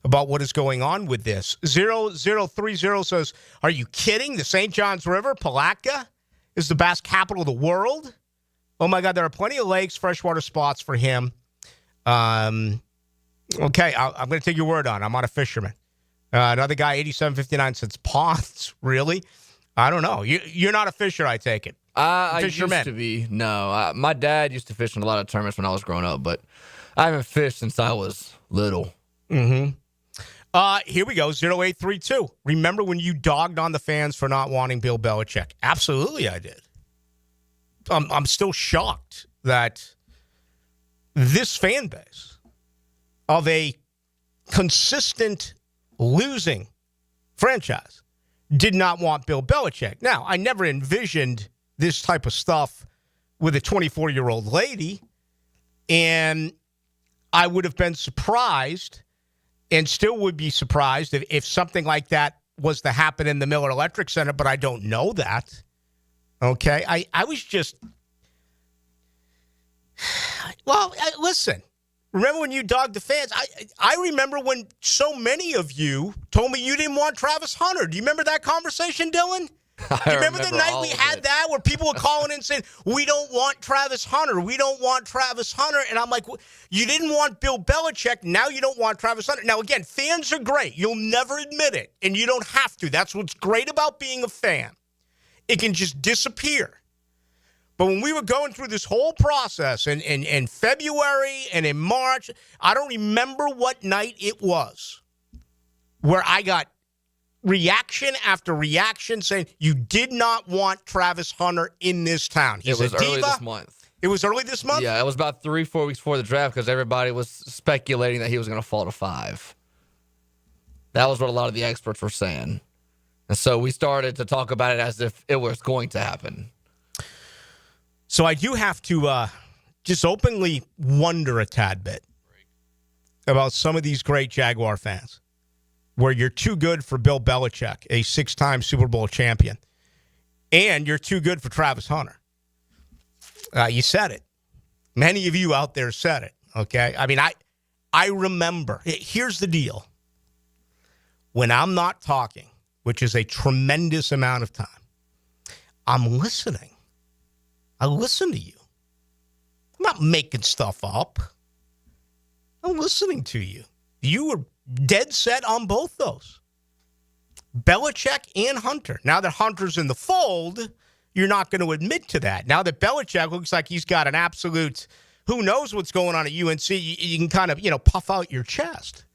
about what is going on with this. 0030 says, are you kidding? The St. Johns River, Palatka, is the bass capital of the world? Oh, my God, there are plenty of lakes, freshwater spots for him. Okay, I'm going to take your word on it. I'm not a fisherman. Another guy, 8759, says ponds. Really? I don't know. You're not a fisher, I take it. I used to be. No, my dad used to fish in a lot of tournaments when I was growing up, but I haven't fished since I was little. Mm-hmm. Here we go, 0832. Remember when you dogged on the fans for not wanting Bill Belichick? Absolutely, I did. I'm still shocked that this fan base of a consistent losing franchise did not want Bill Belichick. Now, I never envisioned this type of stuff with a 24-year-old lady, and I would have been surprised and still would be surprised if something like that was to happen in the Miller Electric Center, but I don't know that. Okay? I was just... Well, listen. Remember when you dogged the fans? I remember when so many of you told me you didn't want Travis Hunter. Do you remember that conversation, Dylan? Do you remember the night we had that where people were calling in saying, we don't want Travis Hunter. We don't want Travis Hunter. And I'm like, you didn't want Bill Belichick. Now you don't want Travis Hunter. Now, again, fans are great. You'll never admit it. And you don't have to. That's what's great about being a fan. It can just disappear. But when we were going through this whole process in February and in March, I don't remember what night it was where I got reaction after reaction saying you did not want Travis Hunter in this town. It was early this month. It was early this month? Yeah, it was about 3-4 weeks before the draft because everybody was speculating that he was going to fall to 5. That was what a lot of the experts were saying. And so we started to talk about it as if it was going to happen. So I do have to just openly wonder a tad bit about some of these great Jaguar fans where you're too good for Bill Belichick, a 6-time Super Bowl champion, and you're too good for Travis Hunter. You said it. Many of you out there said it, okay? I mean, I remember. Here's the deal. When I'm not talking, which is a tremendous amount of time, I'm listening. I listen to you. I'm not making stuff up. I'm listening to you. You were dead set on both those. Belichick and Hunter. Now that Hunter's in the fold, you're not going to admit to that. Now that Belichick looks like he's got an absolute, who knows what's going on at UNC, you can kind of, puff out your chest.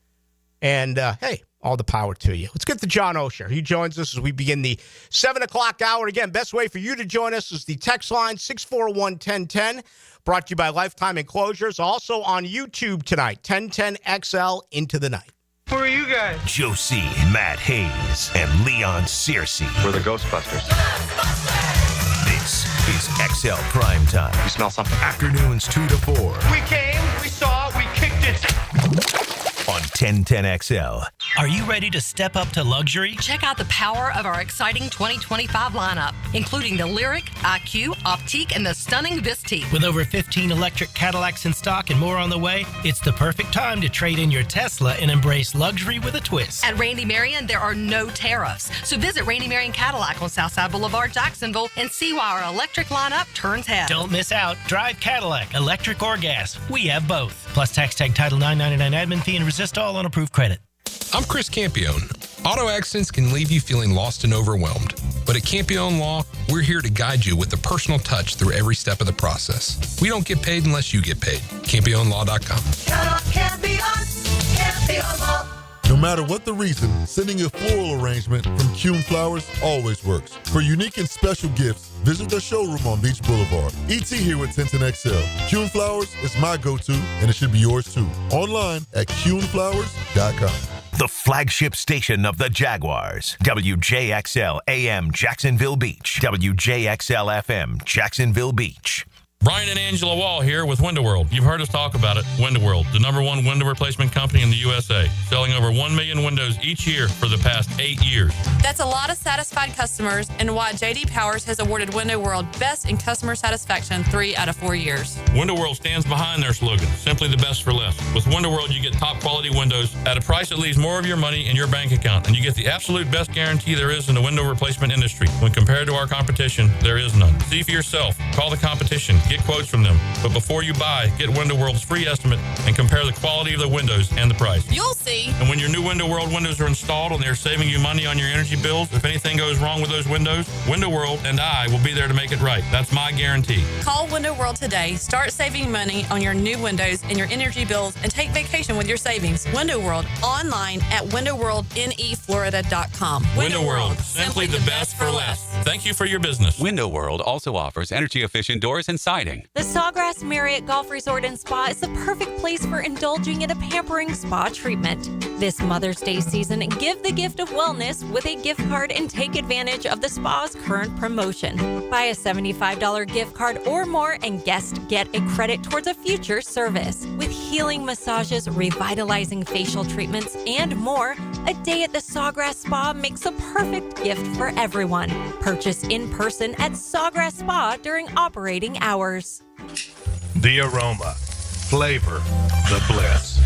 And, hey, all the power to you. Let's get to John Oeser. He joins us as we begin the 7 o'clock hour. Again, best way for you to join us is the text line 641-1010, brought to you by Lifetime Enclosures. Also on YouTube tonight, 1010XL Into the Night. Who are you guys? Josie, Matt Hayes, and Leon Searcy. We're the Ghostbusters. This is XL Prime Time. You smell something? Afternoons 2 to 4. We came, we saw, we kicked it. On 1010XL. Are you ready to step up to luxury? Check out the power of our exciting 2025 lineup, including the Lyric, IQ, Optique, and the stunning Vistique. With over 15 electric Cadillacs in stock and more on the way, it's the perfect time to trade in your Tesla and embrace luxury with a twist. At Randy Marion, there are no tariffs. So visit Randy Marion Cadillac on Southside Boulevard, Jacksonville, and see why our electric lineup turns heads. Don't miss out. Drive Cadillac, electric or gas. We have both. Plus tax tag title $9.99 admin fee and resist all on approved credit. I'm Chris Campione. Auto accidents can leave you feeling lost and overwhelmed. But at Campione Law, we're here to guide you with a personal touch through every step of the process. We don't get paid unless you get paid. CampioneLaw.com. Count on Campione, Campione Law. No matter what the reason, sending a floral arrangement from Kuhn Flowers always works. For unique and special gifts, visit their showroom on Beach Boulevard. ET here with 1010XL. Kuhn Flowers is my go-to, and it should be yours too. Online at KuhnFlowers.com. The flagship station of the Jaguars. WJXL AM Jacksonville Beach. WJXL FM Jacksonville Beach. Brian and Angela Wall here with Window World. You've heard us talk about it. Window World, the #1 window replacement company in the USA, selling over 1 million windows each year for the past 8 years. That's a lot of satisfied customers and why J.D. Powers has awarded Window World Best in Customer Satisfaction 3 out of 4 years. Window World stands behind their slogan, simply the best for less. With Window World, you get top quality windows at a price that leaves more of your money in your bank account, and you get the absolute best guarantee there is in the window replacement industry. When compared to our competition, there is none. See for yourself. Call the competition. Get quotes from them. But before you buy, get Window World's free estimate and compare the quality of the windows and the price. You'll see. And when your new Window World windows are installed and they're saving you money on your energy bills, if anything goes wrong with those windows, Window World and I will be there to make it right. That's my guarantee. Call Window World today. Start saving money on your new windows and your energy bills and take vacation with your savings. Window World, online at windowworldneflorida.com. Window World, simply the best for less. Thank you for your business. Window World also offers energy-efficient doors and siding. The Sawgrass Marriott Golf Resort and Spa is the perfect place for indulging in a pampering spa treatment. This Mother's Day season, give the gift of wellness with a gift card and take advantage of the spa's current promotion. Buy a $75 gift card or more and guests get a credit towards a future service. With healing massages, revitalizing facial treatments, and more, a day at the Sawgrass Spa makes a perfect gift for everyone. Purchase in person at Sawgrass Spa during operating hours. The aroma, flavor, the bliss.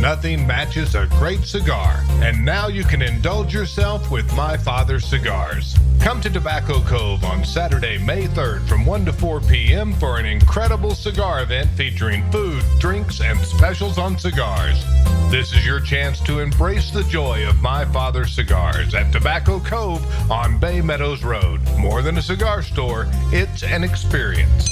Nothing matches a great cigar, and now you can indulge yourself with My Father's Cigars. Come to Tobacco Cove on Saturday, May 3rd from 1 to 4 p.m. for an incredible cigar event featuring food, drinks, and specials on cigars. This is your chance to embrace the joy of My Father's Cigars at Tobacco Cove on Bay Meadows Road. More than a cigar store, it's an experience.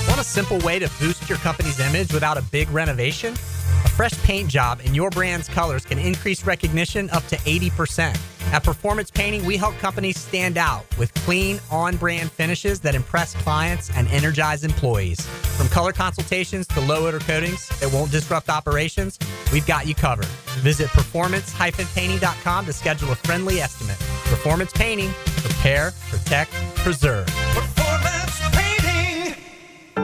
Want a simple way to boost your company's image without a big renovation? A fresh paint job in your brand's colors can increase recognition up to 80%. At Performance Painting, we help companies stand out with clean, on-brand finishes that impress clients and energize employees. From color consultations to low-odor coatings that won't disrupt operations, we've got you covered. Visit performance-painting.com to schedule a friendly estimate. Performance Painting. Prepare, protect, preserve. Performance Painting.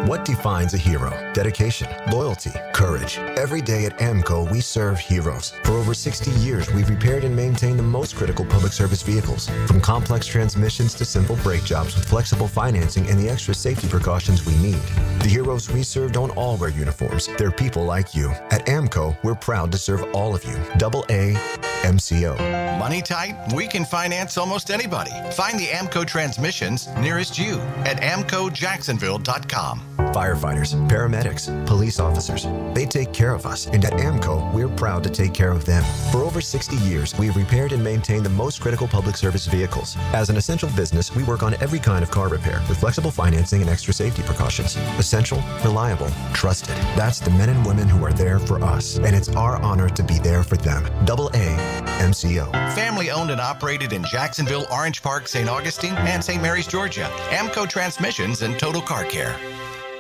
What defines a hero? Dedication, loyalty, courage. Every day at AMCO, we serve heroes. For over 60 years, we've repaired and maintained the most critical public service vehicles. From complex transmissions to simple brake jobs with flexible financing and the extra safety precautions we need. The heroes we serve don't all wear uniforms. They're people like you. At AMCO, we're proud to serve all of you. AA MCO. Money tight? We can finance almost anybody. Find the AMCO transmissions nearest you at amcojacksonville.com. Firefighters, paramedics, police officers, they take care of us, and at AMCO, we're proud to take care of them. For over 60 years, we've repaired and maintained the most critical public service vehicles. As an essential business, we work on every kind of car repair with flexible financing and extra safety precautions. Essential, reliable, trusted. That's the men and women who are there for us, and it's our honor to be there for them. AA MCO. Family owned and operated in Jacksonville, Orange Park, St. Augustine, and St. Mary's, Georgia. AMCO Transmissions and Total Car Care.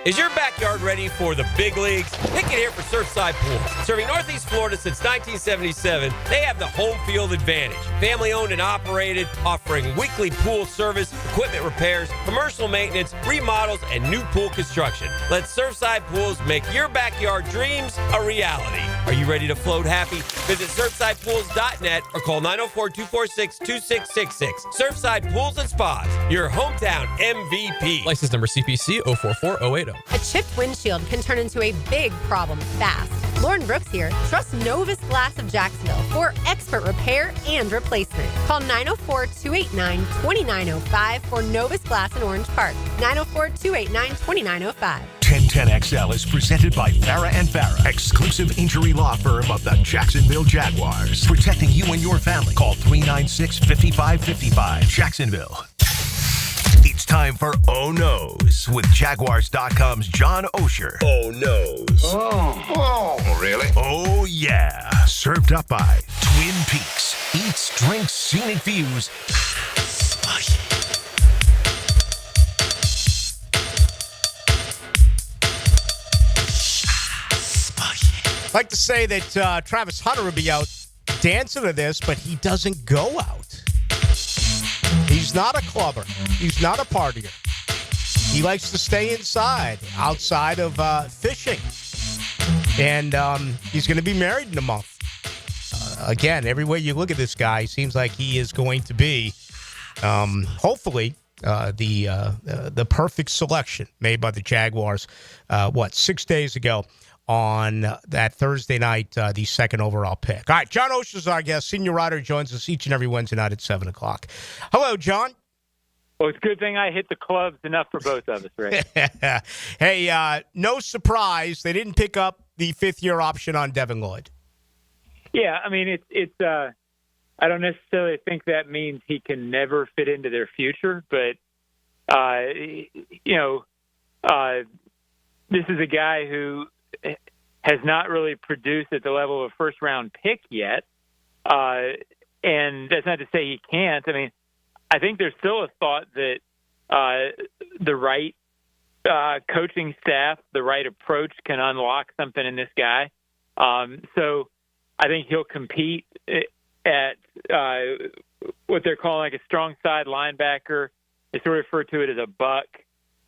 Is your backyard ready for the big leagues? Pick it here for Surfside Pools. Serving Northeast Florida since 1977, they have the home field advantage. Family owned and operated, offering weekly pool service, equipment repairs, commercial maintenance, remodels, and new pool construction. Let Surfside Pools make your backyard dreams a reality. Are you ready to float happy? Visit surfsidepools.net or call 904-246-2666. Surfside Pools and Spas, your hometown MVP. License number CPC 044080. A chipped windshield can turn into a big problem fast. Lauren Brooks here. Trust Novus Glass of Jacksonville for expert repair and replacement. Call 904-289-2905 for Novus Glass in Orange Park. 904-289-2905. 1010XL is presented by Farah & Farah, exclusive injury law firm of the Jacksonville Jaguars. Protecting you and your family. Call 396-5555. Jacksonville. It's time for Oh No's with Jaguars.com's John Oeser. Oh No's. Oh, really? Oh, yeah. Served up by Twin Peaks. Eats, drinks, scenic views. I'd like to say that Travis Hunter would be out dancing to this, but he doesn't go out. He's not a clubber. He's not a partier. He he likes to stay outside of fishing. And he's going to be married in a month. Again, every way you look at this guy, seems like he is going to be, hopefully, the perfect selection made by the Jaguars, 6 days ago on that Thursday night, the second overall pick. All right, John Oeser is our guest. Senior writer joins us each and every Wednesday night at 7 o'clock. Hello, John. Well, it's a good thing I hit the clubs enough for both of us, Rick. Hey, no surprise, they didn't pick up the fifth-year option on Devin Lloyd. Yeah, I mean, it's I don't necessarily think that means he can never fit into their future, but, this is a guy who has not really produced at the level of a first-round pick yet, and that's not to say he can't. I mean, I think there's still a thought that the right coaching staff, the right approach can unlock something in this guy. So I think he'll compete at what they're calling like a strong side linebacker. They sort of refer to it as a buck.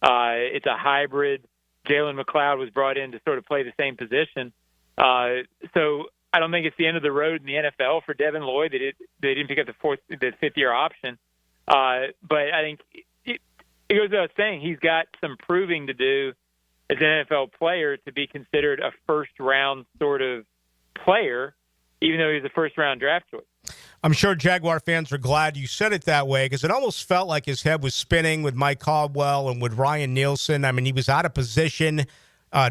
It's a hybrid. Jalen McLeod was brought in to sort of play the same position. So I don't think it's the end of the road in the NFL for Devin Lloyd. They didn't pick up the fifth-year option. But I think it goes without saying he's got some proving to do as an NFL player to be considered a first-round sort of player, even though he's a first-round draft choice. I'm sure Jaguar fans are glad you said it that way because it almost felt like his head was spinning with Mike Caldwell and with Ryan Nielsen. I mean, he was out of position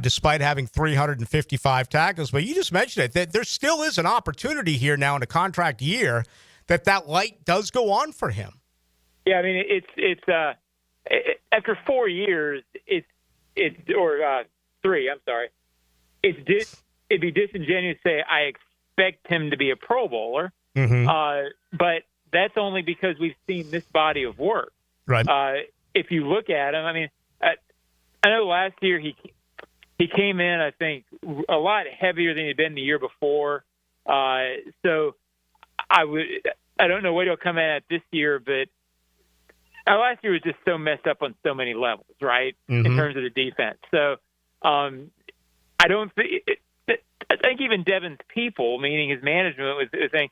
despite having 355 tackles. But you just mentioned it, that there still is an opportunity here now in a contract year that light does go on for him. Yeah, I mean, it's after 4 years, or 3, I'm sorry. It'd be disingenuous to say I expect him to be a Pro Bowler. Mm-hmm. But that's only because we've seen this body of work. Right. If you look at him, I mean, I know last year he came in, I think, a lot heavier than he'd been the year before. So I don't know what he'll come in at this year, but last year was just so messed up on so many levels, right, in terms of the defense. So I don't think I think even Devin's people, meaning his management, was saying,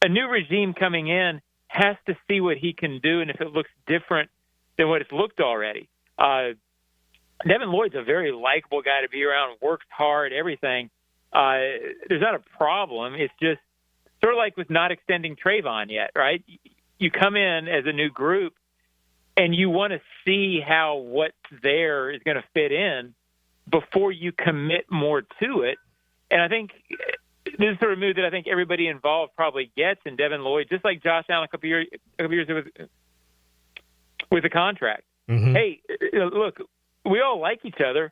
a new regime coming in has to see what he can do, and if it looks different than what it's looked already. Devin Lloyd's a very likable guy to be around, works hard, everything. There's not a problem. It's just sort of like with not extending Trayvon yet, right? You come in as a new group, and you want to see how what's there is going to fit in before you commit more to it. And I think this is sort of move that I think everybody involved probably gets in Devin Lloyd, just like Josh Allen a couple years with the contract. Mm-hmm. Hey, look, we all like each other.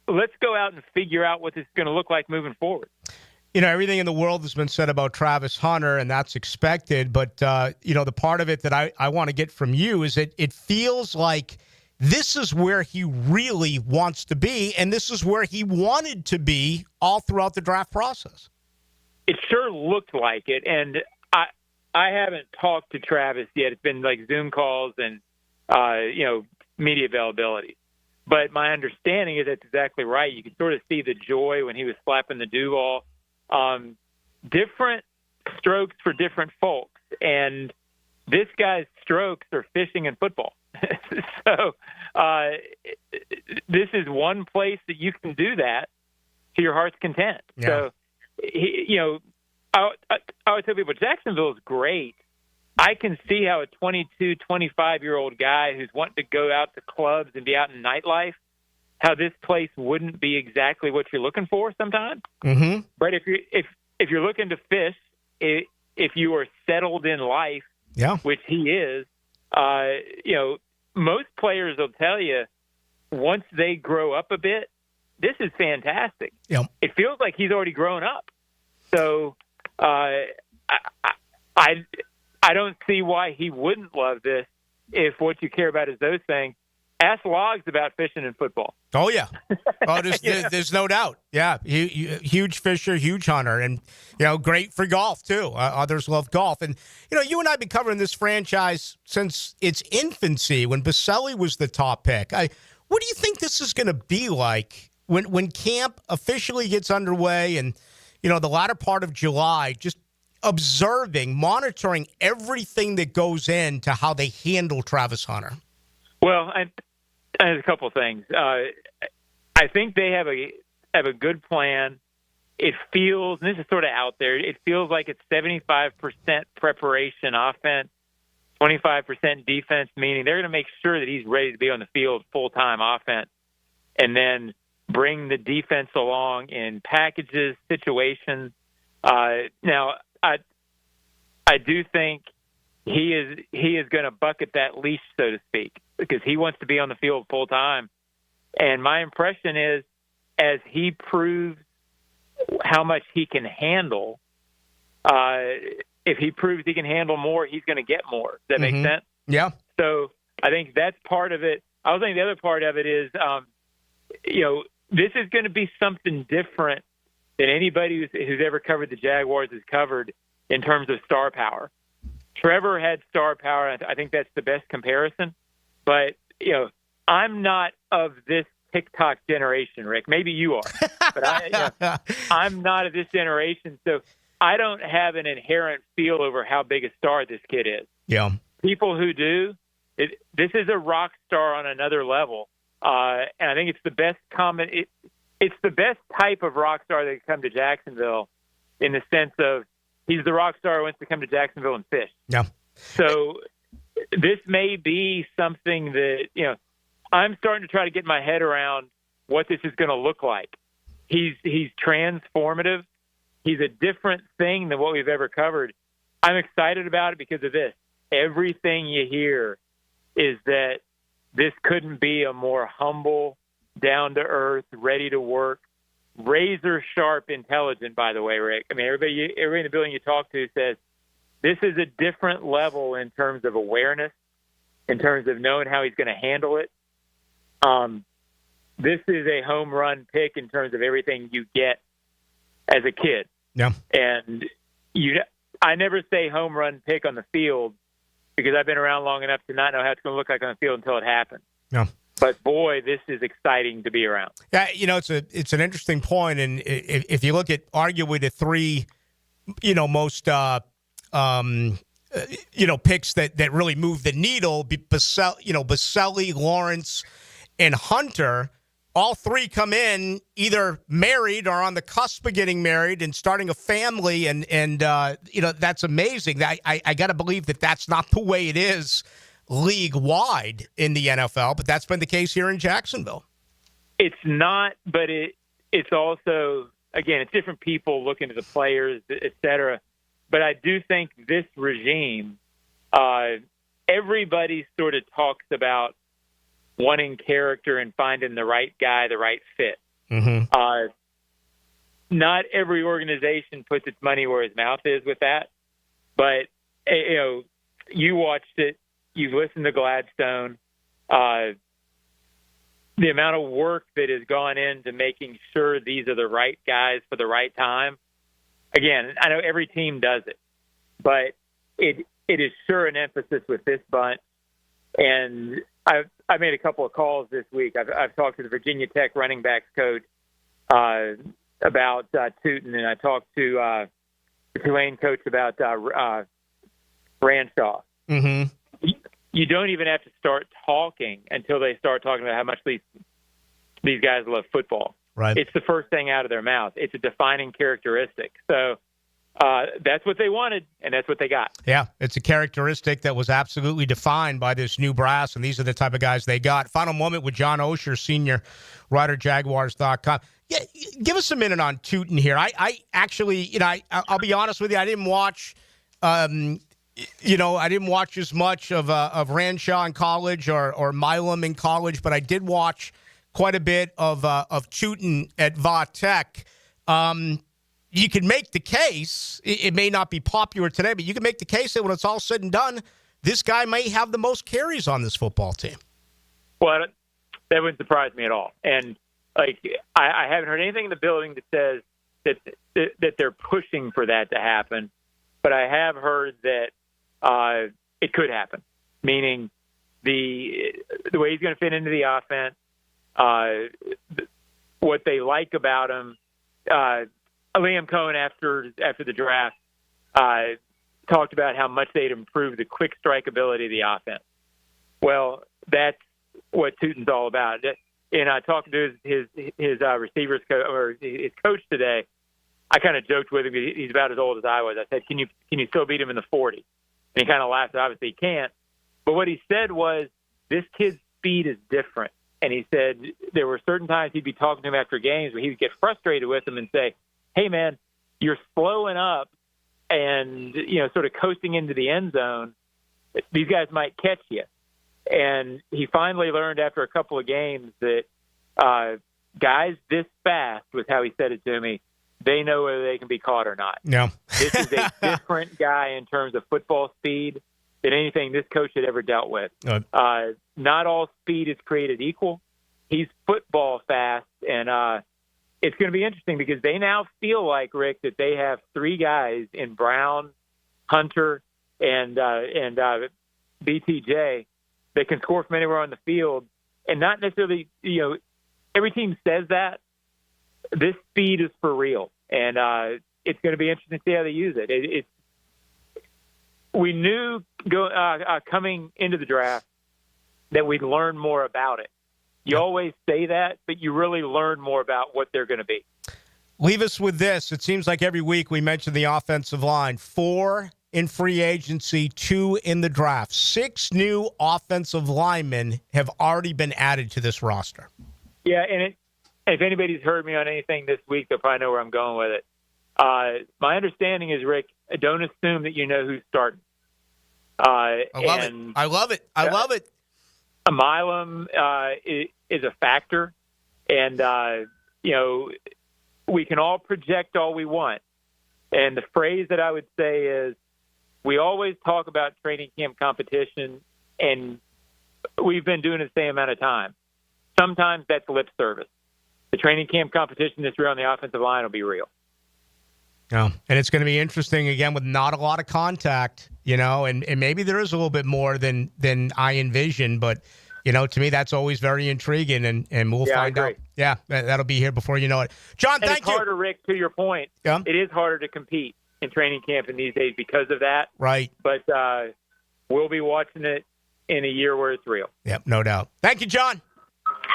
Let's go out and figure out what this is going to look like moving forward. Everything in the world has been said about Travis Hunter, and that's expected. But, the part of it that I want to get from you is that it feels like this is where he really wants to be, and this is where he wanted to be all throughout the draft process. It sure looked like it, and I haven't talked to Travis yet. It's been like Zoom calls and, media availability. But my understanding is that's exactly right. You can sort of see the joy when he was slapping the Duval. Different strokes for different folks, and this guy's strokes are fishing and football. So this is one place that you can do that to your heart's content. Yeah. So, I would tell people Jacksonville is great. I can see how a 22, 25-year-old guy who's wanting to go out to clubs and be out in nightlife, how this place wouldn't be exactly what you're looking for sometimes. Mm-hmm. But if you're looking to fish, if you are settled in life, which he is, most players will tell you once they grow up a bit, this is fantastic. Yep. It feels like he's already grown up. So I don't see why he wouldn't love this if what you care about is those things. ask Logs about fishing and football. Oh, yeah. Oh, there's no doubt. Yeah, huge fisher, huge hunter, and, great for golf, too. Others love golf. And, you and I have been covering this franchise since its infancy when Baselli was the top pick. What do you think this is going to be like when camp officially gets underway and, the latter part of July, just observing, monitoring everything that goes into how they handle Travis Hunter? Well, there's a couple of things. I think they have a good plan. It feels, and this is sort of out there, it feels like it's 75% preparation offense, 25% defense, meaning they're going to make sure that he's ready to be on the field full-time offense, and then bring the defense along in packages, situations. Now, I do think he is going to bucket that leash, so to speak, because he wants to be on the field full time. And my impression is, as he proves how much he can handle, if he proves he can handle more, he's going to get more. Does that make sense? Yeah. So I think that's part of it. I was thinking the other part of it is, this is going to be something different than anybody who's ever covered the Jaguars has covered in terms of star power. Trevor had star power, and I think that's the best comparison. But, I'm not of this TikTok generation, Rick. Maybe you are. But I'm not of this generation, so I don't have an inherent feel over how big a star this kid is. Yeah. People who do, this is a rock star on another level. And I think it's the best it's the best type of rock star that can come to Jacksonville, in the sense of he's the rock star who wants to come to Jacksonville and fish. Yeah. So this may be something that, I'm starting to try to get my head around what this is going to look like. He's transformative. He's a different thing than what we've ever covered. I'm excited about it because of this. Everything you hear is that this couldn't be a more humble, down-to-earth, ready-to-work, razor-sharp, intelligent, by the way, Rick. I mean, everybody in the building you talk to says this is a different level in terms of awareness, in terms of knowing how he's going to handle it. This is a home run pick in terms of everything you get as a kid. Yeah. And I never say home run pick on the field because I've been around long enough to not know how it's going to look like on the field until it happens. Yeah. But boy, this is exciting to be around. Yeah, it's an interesting point, and if you look at arguably the three, most picks that really move the needle, Baselli, Lawrence, and Hunter, all three come in either married or on the cusp of getting married and starting a family, and that's amazing. I got to believe that that's not the way it is league-wide in the NFL, but that's been the case here in Jacksonville. It's not, but it's also, again, it's different people looking at the players, et cetera. But I do think this regime, everybody sort of talks about wanting character and finding the right guy, the right fit. Mm-hmm. Not every organization puts its money where his mouth is with that. But, you watched it. You've listened to Gladstone. The amount of work that has gone into making sure these are the right guys for the right time. Again, I know every team does it, but it is sure an emphasis with this bunch. And I made a couple of calls this week. I've talked to the Virginia Tech running backs coach about Tootin, and I talked to the Tulane coach about Ranshaw. Mm-hmm. You don't even have to start talking until they start talking about how much these guys love football. Right. It's the first thing out of their mouth. It's a defining characteristic. So that's what they wanted, and that's what they got. Yeah, it's a characteristic that was absolutely defined by this new brass, and these are the type of guys they got. Final moment with John Oeser, senior writer, Jaguars.com. Yeah, give us a minute on Tootin here. I actually, I'll be honest with you, I didn't watch I didn't watch as much of Ranshaw in college or Milam in college, but I did watch quite a bit of Tootin at Va Tech. You can make the case, it may not be popular today, but you can make the case that when it's all said and done, this guy may have the most carries on this football team. Well, that wouldn't surprise me at all. And like, I haven't heard anything in the building that says that they're pushing for that to happen, but I have heard that it could happen. Meaning the way he's going to fit into the offense, what they like about him. Liam Cohen after the draft talked about how much they'd improved the quick strike ability of the offense. Well, that's what Tootin's all about. And I talked to his receivers or his coach today. I kind of joked with him. He's about as old as I was. I said, "Can you still beat him in the 40?" And he kind of laughed. Obviously, he can't. But what he said was, "This kid's speed is different." And he said there were certain times he'd be talking to him after games where he would get frustrated with him and say, "Hey, man, you're slowing up and, sort of coasting into the end zone. These guys might catch you." And he finally learned after a couple of games that guys this fast, was how he said it to me, they know whether they can be caught or not. No. This is a different guy in terms of football speed than anything this coach had ever dealt with. Not all speed is created equal. He's football fast, and it's going to be interesting because they now feel like, Rick, that they have three guys in Brown, Hunter, and BTJ that can score from anywhere on the field, and not necessarily, every team says that. This speed is for real, and it's going to be interesting to see how they use it. We knew coming into the draft that we'd learn more about it. You always say that, but you really learn more about what they're going to be. Leave us with this. It seems like every week we mention the offensive line. 4 in free agency, 2 in the draft. 6 new offensive linemen have already been added to this roster. Yeah, and if anybody's heard me on anything this week, they'll probably know where I'm going with it. My understanding is, Rick, don't assume that you know who's starting. I love it. Milam is a factor, and we can all project all we want. And the phrase that I would say is, we always talk about training camp competition, and we've been doing it the same amount of time. Sometimes that's lip service. The training camp competition this year on the offensive line will be real. Oh, and it's going to be interesting, again, with not a lot of contact, and maybe there is a little bit more than I envision, but, to me, that's always very intriguing, and we'll find out. Yeah, that'll be here before you know it. John, thank you. It's harder, Rick, to your point. Yeah. It is harder to compete in training camp in these days because of that. Right. But we'll be watching it in a year where it's real. Yep, no doubt. Thank you, John.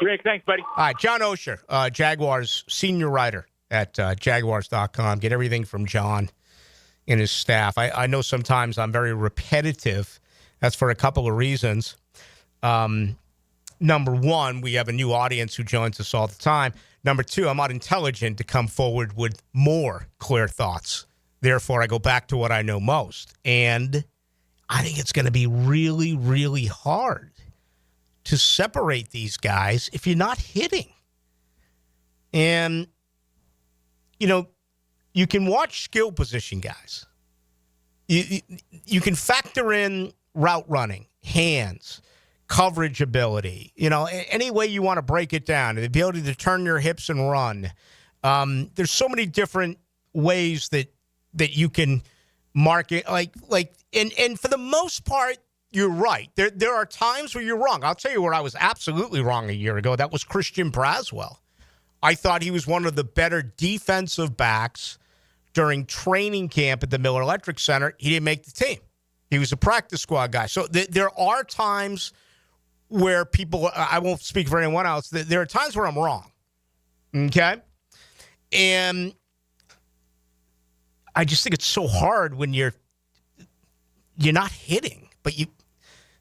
Rick, thanks, buddy. All right, John Oeser, Jaguars senior writer at Jaguars.com. Get everything from John and his staff. I know sometimes I'm very repetitive. That's for a couple of reasons. Number one, we have a new audience who joins us all the time. Number two, I'm not intelligent to come forward with more clear thoughts. Therefore, I go back to what I know most. And I think it's going to be really, really hard to separate these guys if you're not hitting. And, you can watch skill position guys. You can factor in route running, hands, coverage ability, any way you want to break it down, the ability to turn your hips and run. There's so many different ways that you can mark it. And for the most part, you're right. There are times where you're wrong. I'll tell you where I was absolutely wrong a year ago. That was Christian Braswell. I thought he was one of the better defensive backs during training camp at the Miller Electric Center. He didn't make the team. He was a practice squad guy. So there are times where people, I won't speak for anyone else, there are times where I'm wrong. Okay? And I just think it's so hard when you're not hitting, but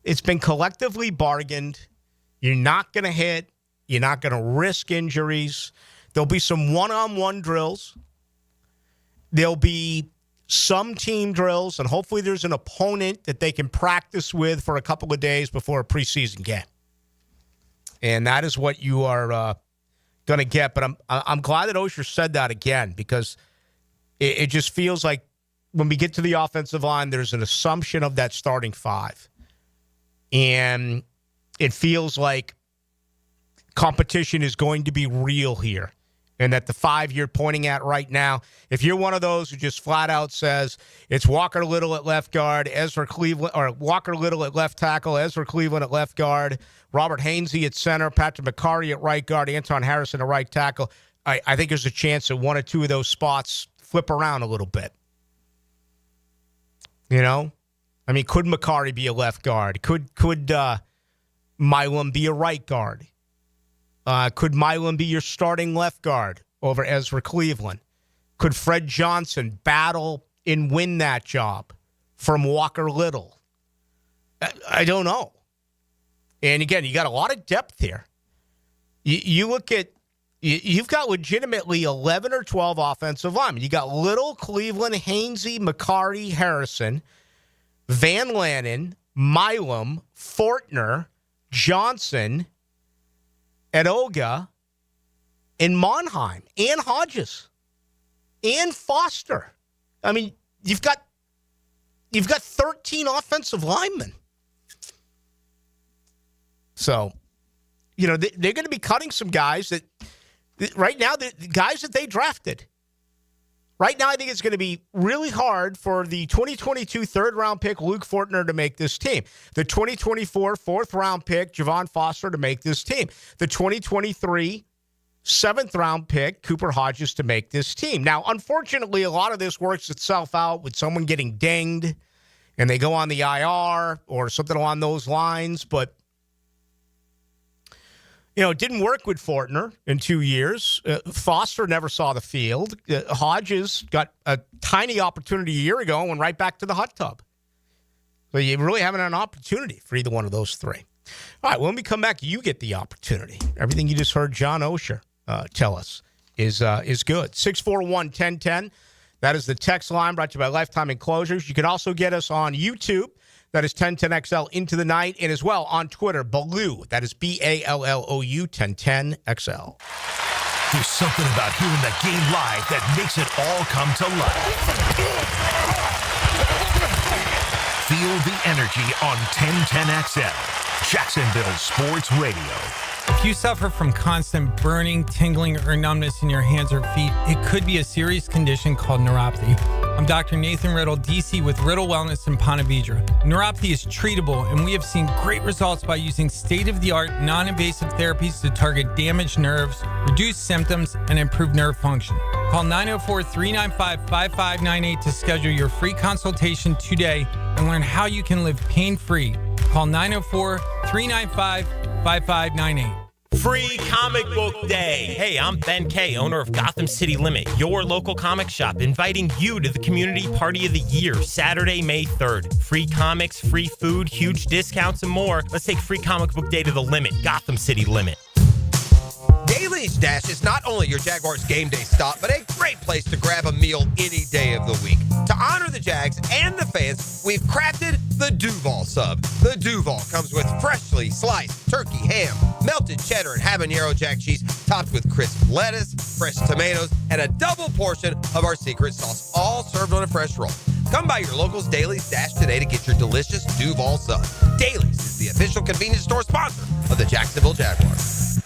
it's been collectively bargained. You're not going to hit. You're not going to risk injuries. There'll be some one-on-one drills. There'll be some team drills, and hopefully there's an opponent that they can practice with for a couple of days before a preseason game. And that is what you are going to get. But I'm glad that Oeser said that again, because it just feels like when we get to the offensive line, there's an assumption of that starting 5. And it feels like competition is going to be real here. And that the 5 you're pointing at right now, if you're one of those who just flat out says it's Walker Little at left guard, Ezra Cleveland, or Walker Little at left tackle, Ezra Cleveland at left guard, Robert Hainsey at center, Patrick McCarty at right guard, Anton Harrison at right tackle, I think there's a chance that one or two of those spots flip around a little bit. You know? I mean, could McCarty be a left guard? Could Milam be a right guard? Could Milam be your starting left guard over Ezra Cleveland? Could Fred Johnson battle and win that job from Walker Little? I don't know. And again, you got a lot of depth here. You look at, you've got legitimately 11 or 12 offensive linemen. You got Little, Cleveland, Hainsey, McCarty, Harrison, Van Lanen, Milam, Fortner, Johnson, Edoga, and Monheim, and Hodges, and Foster. I mean, you've got 13 offensive linemen. So, you know, they're going to be cutting some guys that right now, the guys that they drafted. Right now, I think it's going to be really hard for the 2022 third-round pick, Luke Fortner, to make this team. The 2024 fourth-round pick, Javon Foster, to make this team. The 2023 seventh-round pick, Cooper Hodges, to make this team. Now, unfortunately, a lot of this works itself out with someone getting dinged and they go on the IR or something along those lines. But, you know, it didn't work with Fortner in 2 years. Foster never saw the field. Hodges got a tiny opportunity a year ago and went right back to the hot tub. So you really haven't had an opportunity for either one of those three. All right, when we come back, you get the opportunity. Everything you just heard John Oeser tell us is good. 641-1010. That is the text line brought to you by Lifetime Enclosures. You can also get us on YouTube. That is 1010XL Into the Night. And as well on Twitter, Ballou. That is Ballou 1010XL. There's something about hearing the game live that makes it all come to life. Feel the energy on 1010XL, Jacksonville Sports Radio. If you suffer from constant burning, tingling, or numbness in your hands or feet, it could be a serious condition called neuropathy. I'm Dr. Nathan Riddle, DC with Riddle Wellness in Ponte Vedra. Neuropathy is treatable, and we have seen great results by using state-of-the-art, non-invasive therapies to target damaged nerves, reduce symptoms, and improve nerve function. Call 904-395-5598 to schedule your free consultation today and learn how you can live pain-free. Call 904-395-5598. Free Comic Book Day. Hey, I'm Ben Kay, owner of Gotham City Limit, your local comic shop, inviting you to the Community Party of the Year, Saturday, May 3rd. Free comics, free food, huge discounts, and more. Let's take Free Comic Book Day to the limit. Gotham City Limit. Daly's Dash is not only your Jaguars game day stop, but a great place to grab a meal any day of the week. To honor the Jags and the fans, we've crafted the Duval Sub. The Duval comes with freshly sliced turkey, ham, melted cheddar, and habanero jack cheese, topped with crisp lettuce, fresh tomatoes, and a double portion of our secret sauce, all served on a fresh roll. Come by your local's Daly's Dash today to get your delicious Duval Sub. Daly's is the official convenience store sponsor of the Jacksonville Jaguars.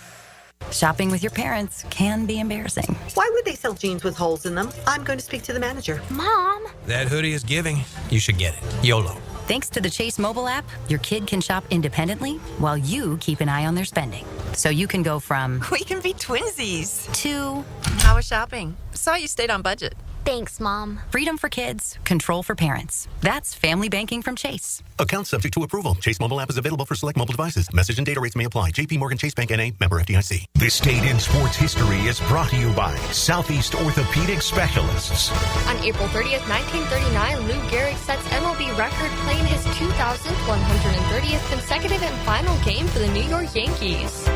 Shopping with your parents can be embarrassing. Why would they sell jeans with holes in them? I'm going to speak to the manager. Mom! That hoodie is giving. You should get it. YOLO. Thanks to the Chase mobile app, your kid can shop independently while you keep an eye on their spending. So you can go from... We can be twinsies. ...to... How was shopping? Saw you stayed on budget. Thanks, Mom. Freedom for kids, control for parents. That's family banking from Chase. Account subject to approval. Chase mobile app is available for select mobile devices. Message and data rates may apply. JP Morgan Chase Bank N.A. member FDIC. This Day in Sports History is brought to you by Southeast Orthopedic Specialists. On April 30th, 1939, Lou Gehrig sets MLB record playing his 2,130th consecutive and final game for the New York Yankees.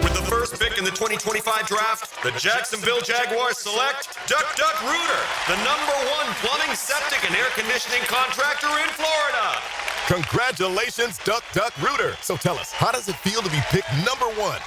With the first pick in the 2025 draft, the Jacksonville Jaguars select Duck Duck Rooter, the #1 plumbing, septic, and air conditioning contractor in Florida. Congratulations, Duck Duck Rooter. So tell us, how does it feel to be picked #1?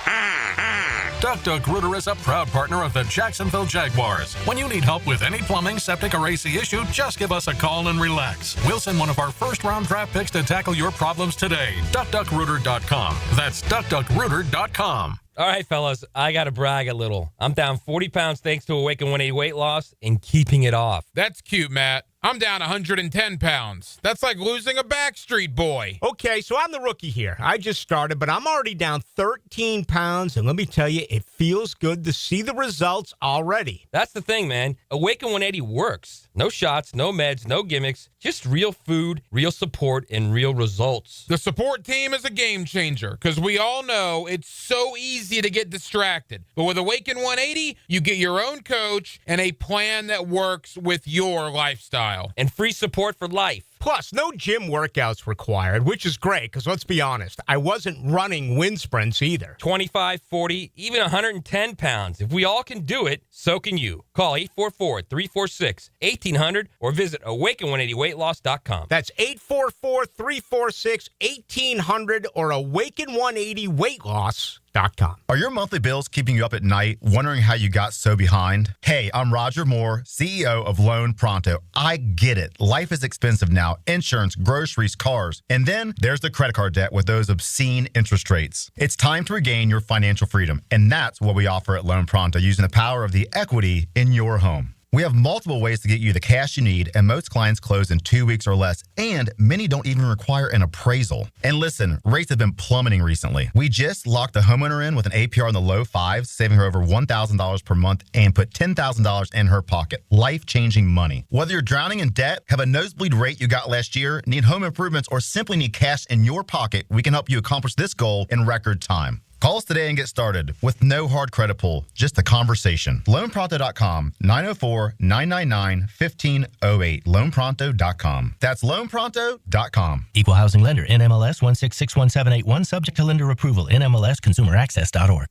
Duck Duck Rooter is a proud partner of the Jacksonville Jaguars. When you need help with any plumbing, septic, or AC issue, just give us a call and relax. We'll send one of our first-round draft picks to tackle your problems today. DuckDuckRooter.com. That's DuckDuckRooter.com. All right, fellas, I got to brag a little. I'm down 40 pounds thanks to Awaken 180 weight loss and keeping it off. That's cute, Matt. I'm down 110 pounds. That's like losing a Backstreet Boy. Okay, so I'm the rookie here. I just started, but I'm already down 13 pounds, and let me tell you, it feels good to see the results already. That's the thing, man. Awaken 180 works. No shots, no meds, no gimmicks, just real food, real support, and real results. The support team is a game changer because we all know it's so easy to get distracted. But with Awaken 180, you get your own coach and a plan that works with your lifestyle. And free support for life. Plus, no gym workouts required, which is great because let's be honest, I wasn't running wind sprints either. 25, 40, even 110 pounds. If we all can do it, so can you. Call 844-346-1800 or visit awaken180weightloss.com. That's 844-346-1800 or awaken180weightloss.com. Are your monthly bills keeping you up at night, wondering how you got so behind? Hey, I'm Roger Moore, CEO of Loan Pronto. I get it. Life is expensive now. Insurance, groceries, cars. And then there's the credit card debt with those obscene interest rates. It's time to regain your financial freedom. And that's what we offer at Loan Pronto, using the power of the equity in your home. We have multiple ways to get you the cash you need, and most clients close in 2 weeks or less, and many don't even require an appraisal. And listen, rates have been plummeting recently. We just locked a homeowner in with an APR in the low fives, saving her over $1,000 per month, and put $10,000 in her pocket. Life-changing money. Whether you're drowning in debt, have a nosebleed rate you got last year, need home improvements, or simply need cash in your pocket, we can help you accomplish this goal in record time. Call us today and get started with no hard credit pull, just a conversation. LoanPronto.com, 904-999-1508. LoanPronto.com. That's LoanPronto.com. Equal housing lender, NMLS 1661781, subject to lender approval, NMLSconsumeraccess.org.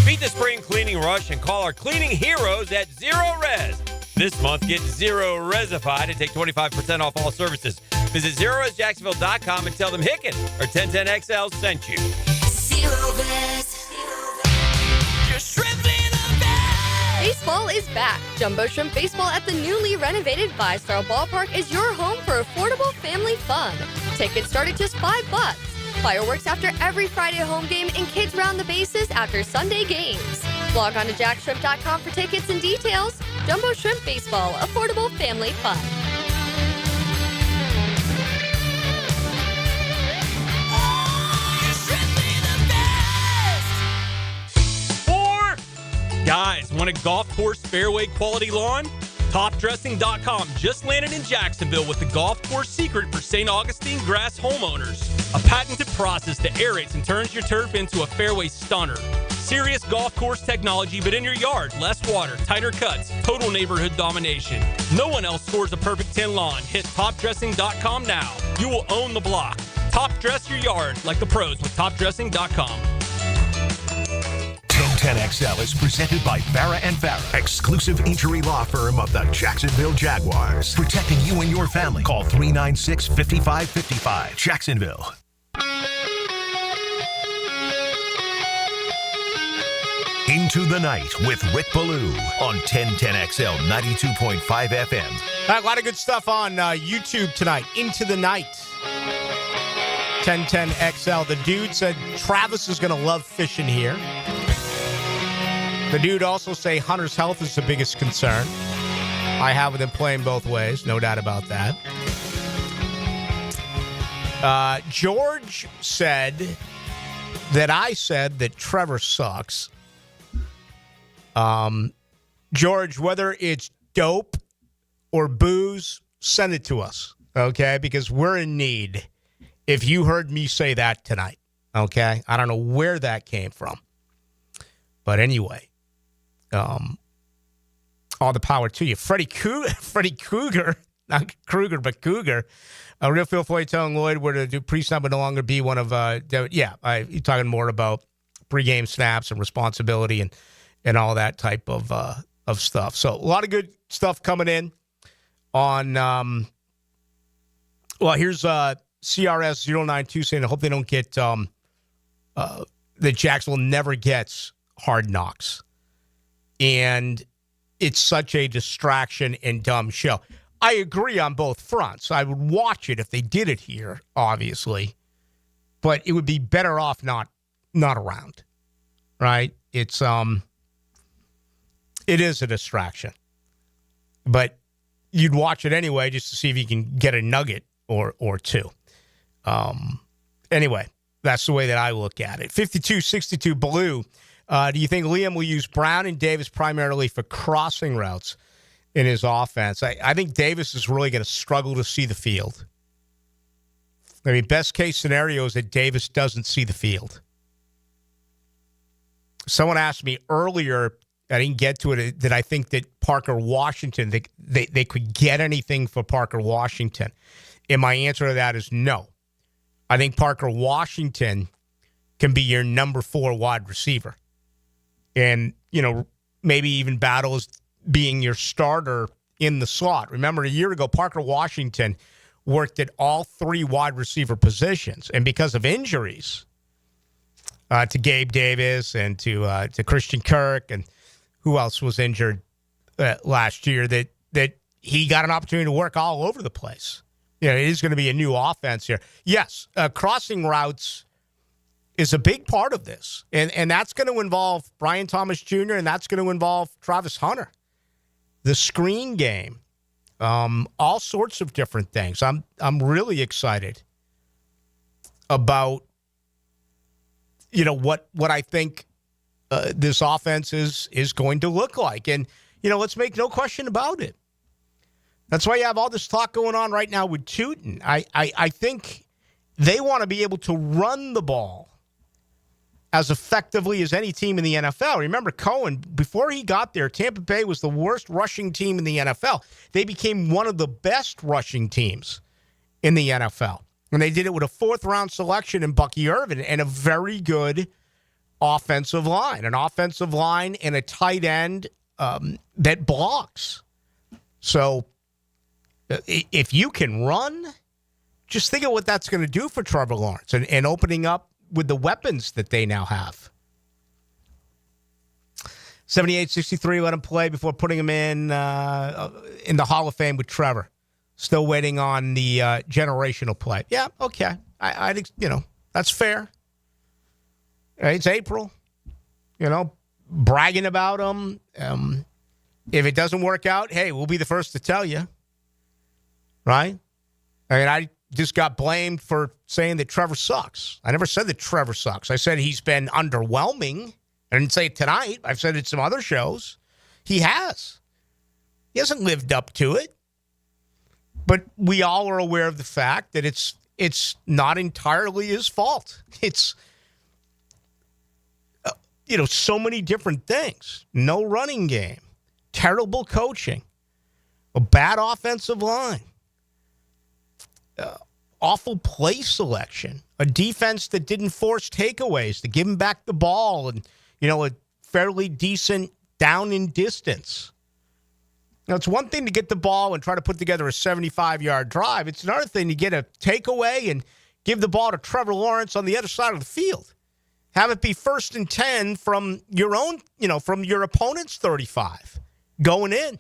Beat the spring cleaning rush and call our cleaning heroes at Zero Res. This month, get Zero Resified and take 25% off all services. Visit ZeroResJacksonville.com and tell them Hicken or 1010XL sent you. Baseball is back. Jumbo Shrimp Baseball at the newly renovated 5-Star Ballpark is your home for affordable family fun. Tickets start at just $5. Fireworks after every Friday home game and kids round the bases after Sunday games. Log on to jackshrimp.com for tickets and details. Jumbo Shrimp Baseball, affordable family fun. Guys, want a golf course fairway quality lawn? Topdressing.com just landed in Jacksonville with the golf course secret for St. Augustine grass homeowners. A patented process that aerates and turns your turf into a fairway stunner. Serious golf course technology, but in your yard. Less water, tighter cuts, total neighborhood domination. No one else scores a perfect 10 lawn. Hit topdressing.com now. You will own the block. Top dress your yard like the pros with topdressing.com. 1010XL is presented by Farah and Farah, exclusive injury law firm of the Jacksonville Jaguars. Protecting you and your family. Call 396-5555. Jacksonville. Into the Night with Rick Ballou on 1010XL 92.5 FM. All right, a lot of good stuff on YouTube tonight. Into the Night. 1010XL. The dude said Travis is going to love fishing here. The dude also say Hunter's health is the biggest concern. I have with him playing both ways, no doubt about that. George said that I said that Trevor sucks. George, whether it's dope or booze, send it to us, okay? Because we're in need if you heard me say that tonight, okay? I don't know where that came from. But anyway, all the power to you. Freddy Krueger, not Kruger, but Cougar. Real Phil Floyd telling Lloyd where to do pre-snap would no longer be one of, you're talking more about pregame snaps and responsibility and all that type of stuff. So a lot of good stuff coming in on, here's CRS092 saying, I hope they don't get, that Jacksonville never gets Hard Knocks. And it's such a distraction and dumb show. I agree on both fronts. I would watch it if they did it here, obviously. But it would be better off not around. right? It is a distraction. But you'd watch it anyway just to see if you can get a nugget or two. Anyway, that's the way that I look at it. 52-62 Ballou. Do you think Liam will use Brown and Davis primarily for crossing routes in his offense? I think Davis is really going to struggle to see the field. I mean, best case scenario is that Davis doesn't see the field. Someone asked me earlier, I didn't get to it, that I think that Parker Washington, they could get anything for Parker Washington. And my answer to that is no. I think Parker Washington can be your number 4 wide receiver. And, maybe even battles being your starter in the slot. Remember, a year ago, Parker Washington worked at all 3 wide receiver positions. And because of injuries to Gabe Davis and to Christian Kirk, and who else was injured last year, that he got an opportunity to work all over the place. It is going to be a new offense here. Yes, crossing routes is a big part of this. And that's going to involve Brian Thomas Jr., and that's going to involve Travis Hunter. The screen game, all sorts of different things. I'm really excited about, what I think this offense is going to look like. And, let's make no question about it. That's why you have all this talk going on right now with Tootin. I think they want to be able to run the ball as effectively as any team in the NFL. Remember, Cohen, before he got there, Tampa Bay was the worst rushing team in the NFL. They became one of the best rushing teams in the NFL. And they did it with a 4th-round selection in Bucky Irvin and a very good offensive line. An offensive line and a tight end that blocks. So if you can run, just think of what that's going to do for Trevor Lawrence and opening up with the weapons that they now have. 78-63, let him play before putting him in the Hall of Fame with Trevor. Still waiting on the generational play. Yeah, okay. I think, that's fair. It's April. Bragging about him. If it doesn't work out, hey, we'll be the first to tell you. Right? I just got blamed for saying that Trevor sucks. I never said that Trevor sucks. I said he's been underwhelming. I didn't say it tonight. I've said it in some other shows. He has. He hasn't lived up to it. But we all are aware of the fact that it's not entirely his fault. It's, so many different things. No running game. Terrible coaching. A bad offensive line. Awful play selection, a defense that didn't force takeaways to give him back the ball, and a fairly decent down in distance. Now, it's one thing to get the ball and try to put together a 75-yard drive. It's another thing to get a takeaway and give the ball to Trevor Lawrence on the other side of the field. Have it be 1st and 10 from your own, from your opponent's 35 going in.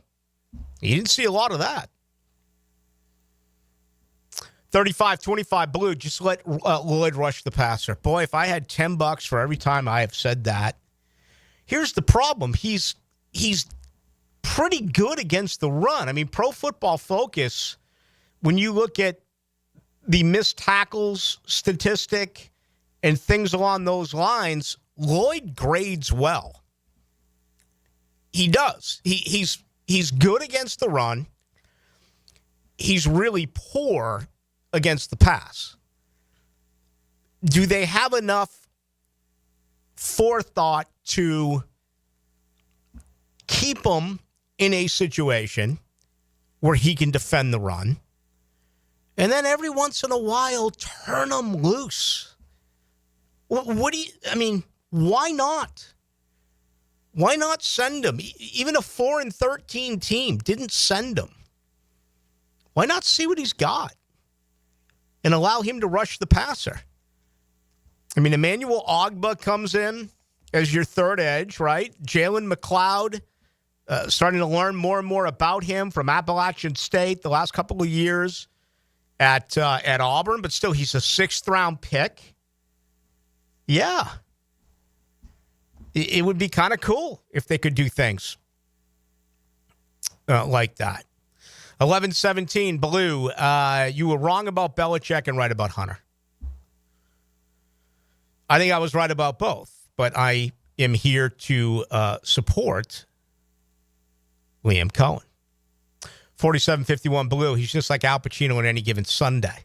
You didn't see a lot of that. 35-25 Blue, just let Lloyd rush the passer. Boy, if I had $10 for every time I have said that. Here's the problem. He's pretty good against the run. I mean, Pro Football Focus, when you look at the missed tackles statistic and things along those lines, Lloyd grades well. He does. He's good against the run. He's really poor against the pass. Do they have enough forethought to keep him in a situation where he can defend the run, and then every once in a while turn him loose? Why not? Why not send him? Even a 4-13 team didn't send him. Why not see what he's got and allow him to rush the passer? I mean, Emmanuel Ogbah comes in as your third edge, right? Jalen McLeod, starting to learn more and more about him from Appalachian State the last couple of years at Auburn, but still he's a 6th-round pick. Yeah. It would be kind of cool if they could do things like that. 11-17, Ballou, you were wrong about Belichick and right about Hunter. I think I was right about both, but I am here to support Liam Cohen. 47-51, Ballou, he's just like Al Pacino on any given Sunday.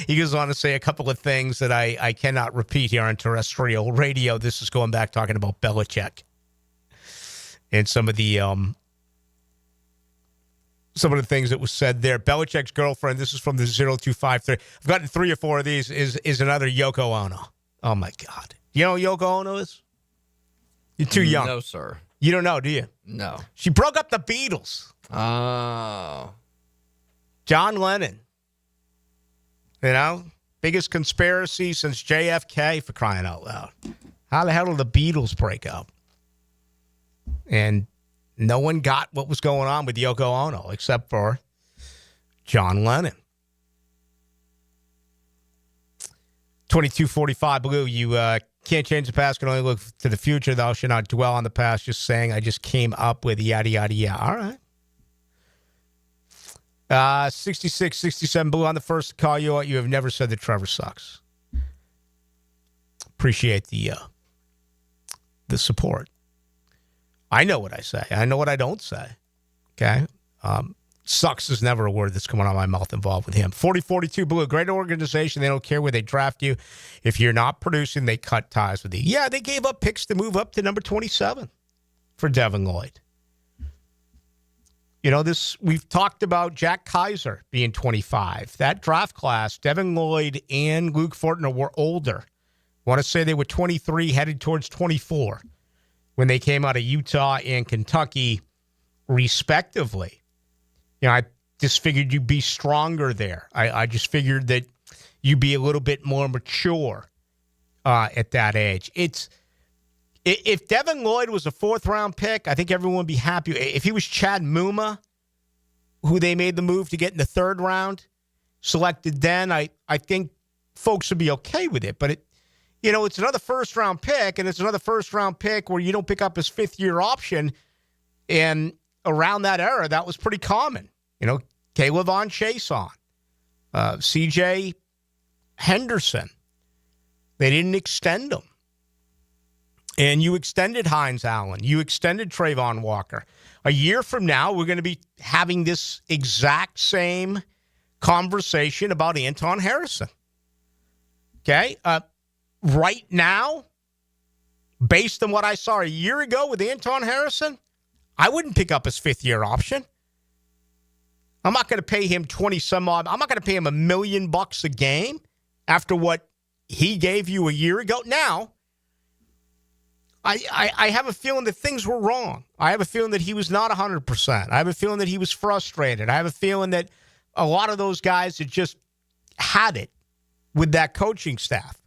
He goes on to say a couple of things that I cannot repeat here on terrestrial radio. This is going back talking about Belichick and some of the things that was said there. Belichick's girlfriend, this is from the 0253. I've gotten 3 or 4 of these, is another Yoko Ono. Oh, my God. You know who Yoko Ono is? You're too young. No, sir. You don't know, do you? No. She broke up the Beatles. Oh. John Lennon. You know, biggest conspiracy since JFK, for crying out loud. How the hell did the Beatles break up? And no one got what was going on with Yoko Ono except for John Lennon. 22-45, Ballou, you can't change the past, can only look to the future. Thou shalt not dwell on the past. Just saying, I just came up with yada, yada, yada. All right. 66-67, Ballou, on the first to call you out. You have never said that Trevor sucks. Appreciate the support. I know what I say. I know what I don't say. Okay? Sucks is never a word that's coming out of my mouth involved with him. 40-42, Ballou, great organization. They don't care where they draft you. If you're not producing, they cut ties with you. Yeah, they gave up picks to move up to number 27 for Devin Lloyd. You know, we've talked about Jack Kaiser being 25. That draft class, Devin Lloyd and Luke Fortner were older. I want to say they were 23, headed towards 24 when they came out of Utah and Kentucky, respectively. You know, I just figured you'd be stronger there. I just figured that you'd be a little bit more mature at that age. If Devin Lloyd was a 4th-round pick, I think everyone would be happy. If he was Chad Muma, who they made the move to get in the 3rd round, selected then, I think folks would be okay with it. But, it's another 1st-round pick, and it's another 1st-round pick where you don't pick up his 5th-year option. And around that era, that was pretty common. Caleb on Chason, C.J. Henderson. They didn't extend them. And you extended Hines Allen. You extended Trayvon Walker. A year from now, we're going to be having this exact same conversation about Anton Harrison. Okay? Right now, based on what I saw a year ago with Anton Harrison, I wouldn't pick up his 5th-year option. I'm not going to pay him 20-some-odd. I'm not going to pay him $1 million a game after what he gave you a year ago. Now, I have a feeling that things were wrong. I have a feeling that he was not 100%. I have a feeling that he was frustrated. I have a feeling that a lot of those guys had just had it with that coaching staff.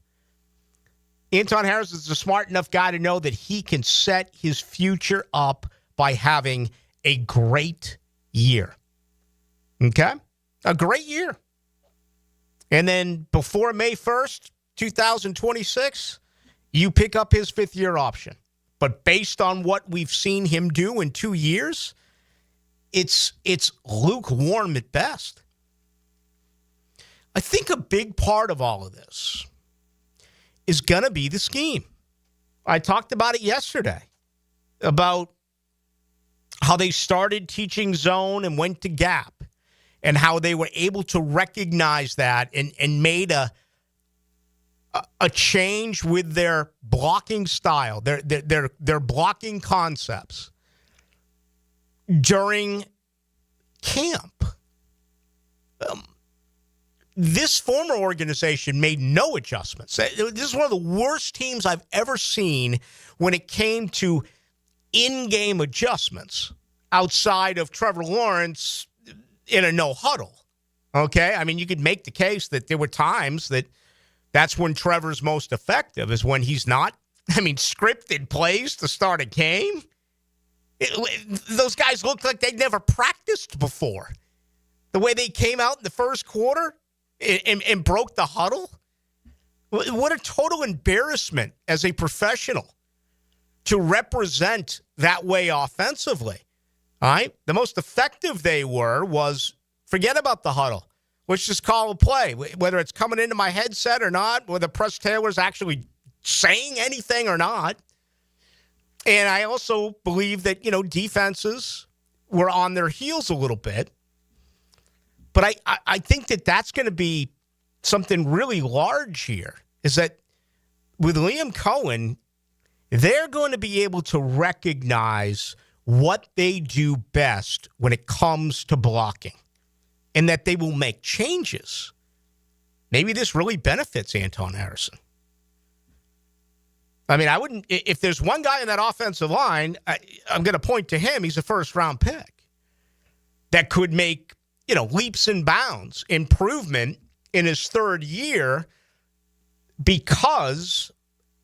Anton Harrison is a smart enough guy to know that he can set his future up by having a great year. Okay? A great year. And then before May 1st, 2026, you pick up his 5th-year option. But based on what we've seen him do in 2 years, it's lukewarm at best. I think a big part of all of this is going to be the scheme. I talked about it yesterday, about how they started teaching zone and went to gap, and how they were able to recognize that and made a change with their blocking style, their blocking concepts during camp. This former organization made no adjustments. This is one of the worst teams I've ever seen when it came to in-game adjustments outside of Trevor Lawrence in a no-huddle. Okay? I mean, you could make the case that there were times that's when Trevor's most effective, is when he's not, scripted plays to start a game. Those guys looked like they'd never practiced before. The way they came out in the first quarter and broke the huddle. What a total embarrassment as a professional to represent that way offensively. All right? The most effective they were was forget about the huddle. Let's just call a play, whether it's coming into my headset or not, whether Press Taylor's actually saying anything or not. And I also believe that, defenses were on their heels a little bit. But I think that that's going to be something really large here, is that with Liam Cohen, they're going to be able to recognize what they do best when it comes to blocking, and that they will make changes. Maybe this really benefits Anton Harrison. I mean, I wouldn't, if there's one guy in that offensive line, I'm going to point to him. He's a first-round pick that could make, leaps and bounds, improvement in his third year because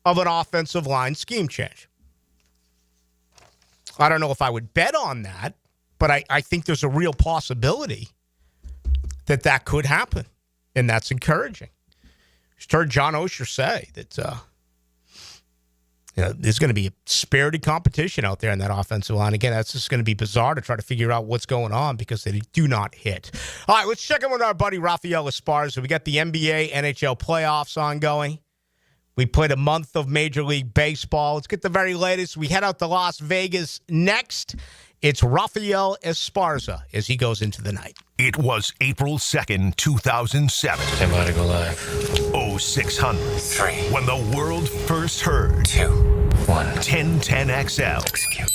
of an offensive line scheme change. I don't know if I would bet on that, but I think there's a real possibility that could happen, and that's encouraging. Just heard John Oeser say that there's going to be a spirited competition out there in that offensive line. Again, that's just going to be bizarre to try to figure out what's going on because they do not hit. All right, let's check in with our buddy Rafael Esparza. We got the NBA, NHL playoffs ongoing. We played a month of Major League Baseball. Let's get the very latest. We head out to Las Vegas next. It's Rafael Esparza as he goes into the night. It was April 2nd, 2007. I'm about to go live. 0600. 3. When the world first heard. 2. 1. 1010XL. Execute.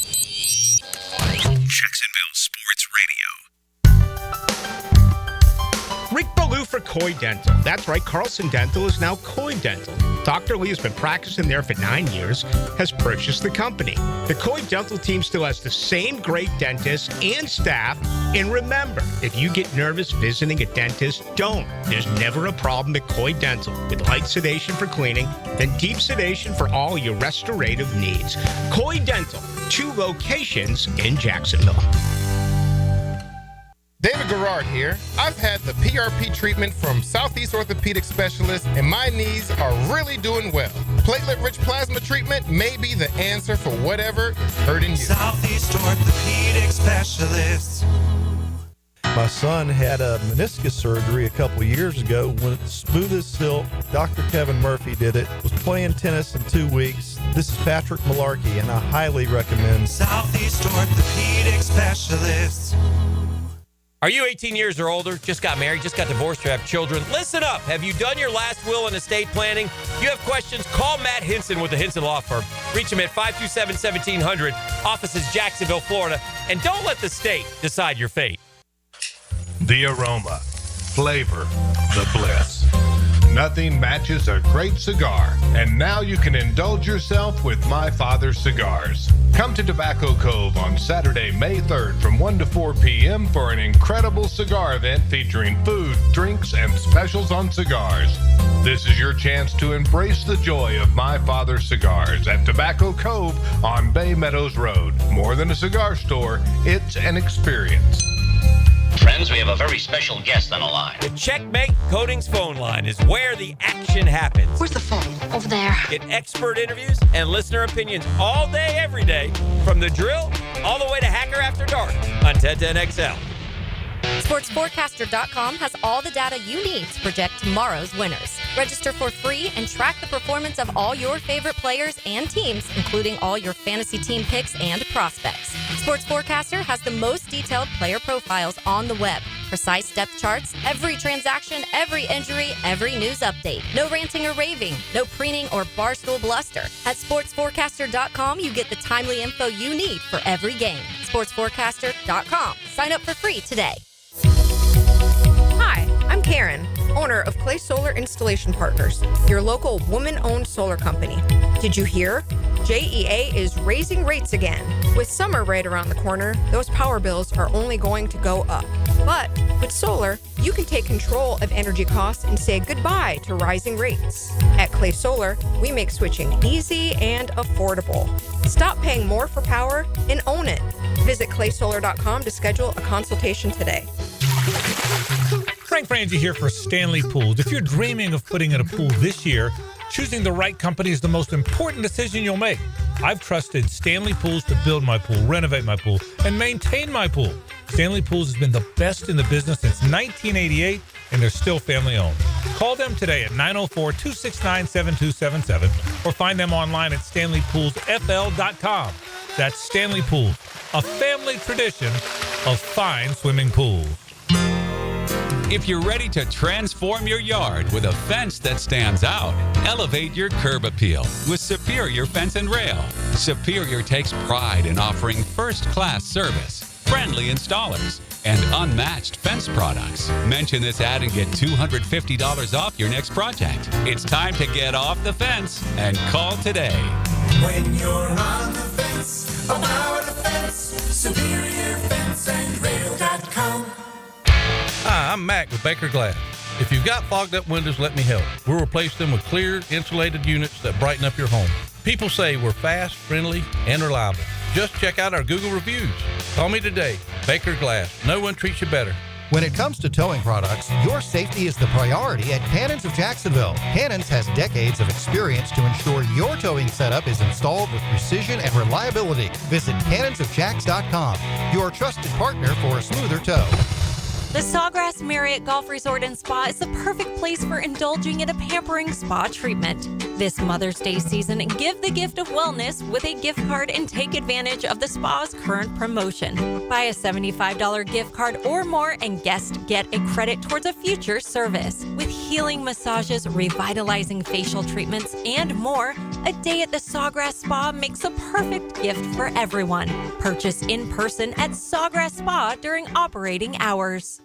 Jacksonville Sports Radio. Rick Ballou for Coy Dental. That's right, Carlson Dental is now Coy Dental. Dr. Lee has been practicing there for 9 years, has purchased the company. The Coy Dental team still has the same great dentists and staff. And remember, if you get nervous visiting a dentist, don't. There's never a problem at Coy Dental. With light sedation for cleaning, then deep sedation for all your restorative needs. Coy Dental, 2 locations in Jacksonville. David Garrard here. I've had the PRP treatment from Southeast Orthopedic Specialists, and my knees are really doing well. Platelet-rich plasma treatment may be the answer for whatever is hurting you. Southeast Orthopedic Specialists. My son had a meniscus surgery a couple years ago. When it's smooth as silk, Dr. Kevin Murphy did it. Was playing tennis in 2 weeks. This is Patrick Malarkey, and I highly recommend Southeast Orthopedic Specialists. Are you 18 years or older, just got married, just got divorced, or have children? Listen up. Have you done your last will and estate planning? If you have questions, call Matt Hinson with the Hinson Law Firm. Reach him at 527-1700. Office is Jacksonville, Florida. And don't let the state decide your fate. The aroma, flavor, the bliss. Nothing matches a great cigar. And now you can indulge yourself with My Father's Cigars. Come to Tobacco Cove on Saturday, May 3rd from 1 to 4 p.m. for an incredible cigar event featuring food, drinks, and specials on cigars. This is your chance to embrace the joy of My Father's Cigars at Tobacco Cove on Bay Meadows Road. More than a cigar store, it's an experience. Friends, we have a very special guest on the line. The Checkmate Coatings phone line is where the action happens. Where's the phone? Over there. Get expert interviews and listener opinions all day, every day, from the drill all the way to Hacker After Dark on 1010XL. SportsForecaster.com has all the data you need to project tomorrow's winners. Register for free and track the performance of all your favorite players and teams, including all your fantasy team picks and prospects. Sports Forecaster has the most detailed player profiles on the web, precise depth charts, every transaction, every injury, every news update. No ranting or raving, no preening or barstool bluster. At SportsForecaster.com, you get the timely info you need for every game. SportsForecaster.com. Sign up for free today. Hi, I'm Karen, owner of Clay Solar Installation Partners, your local woman-owned solar company. Did you hear? JEA is raising rates again. With summer right around the corner, those power bills are only going to go up. But with solar, you can take control of energy costs and say goodbye to rising rates. At Clay Solar, we make switching easy and affordable. Stop paying more for power and own it. Visit claysolar.com to schedule a consultation today. Frank Frangie here for Stanley Pools. If you're dreaming of putting in a pool this year, choosing the right company is the most important decision you'll make. I've trusted Stanley Pools to build my pool, renovate my pool, and maintain my pool. Stanley Pools has been the best in the business since 1988, and they're still family-owned. Call them today at 904-269-7277 or find them online at StanleyPoolsFL.com. That's Stanley Pools, a family tradition of fine swimming pools. If you're ready to transform your yard with a fence that stands out, elevate your curb appeal with Superior Fence and Rail. Superior takes pride in offering first-class service, friendly installers, and unmatched fence products. Mention this ad and get $250 off your next project. It's time to get off the fence and call today. When you're on the fence, about the fence, SuperiorFenceandRail.com. Hi, I'm Mac with Baker Glass. If you've got fogged up windows, let me help. We'll replace them with clear, insulated units that brighten up your home. People say we're fast, friendly, and reliable. Just check out our Google reviews. Call me today. Baker Glass. No one treats you better. When it comes to towing products, your safety is the priority at Cannons of Jacksonville. Cannons has decades of experience to ensure your towing setup is installed with precision and reliability. Visit cannonsofjacks.com, your trusted partner for a smoother tow. The Sawgrass Marriott Golf Resort and Spa is the perfect place for indulging in a pampering spa treatment. This Mother's Day season, give the gift of wellness with a gift card and take advantage of the spa's current promotion. Buy a $75 gift card or more and guests get a credit towards a future service. With healing massages, revitalizing facial treatments, and more, a day at the Sawgrass Spa makes a perfect gift for everyone. Purchase in person at Sawgrass Spa during operating hours.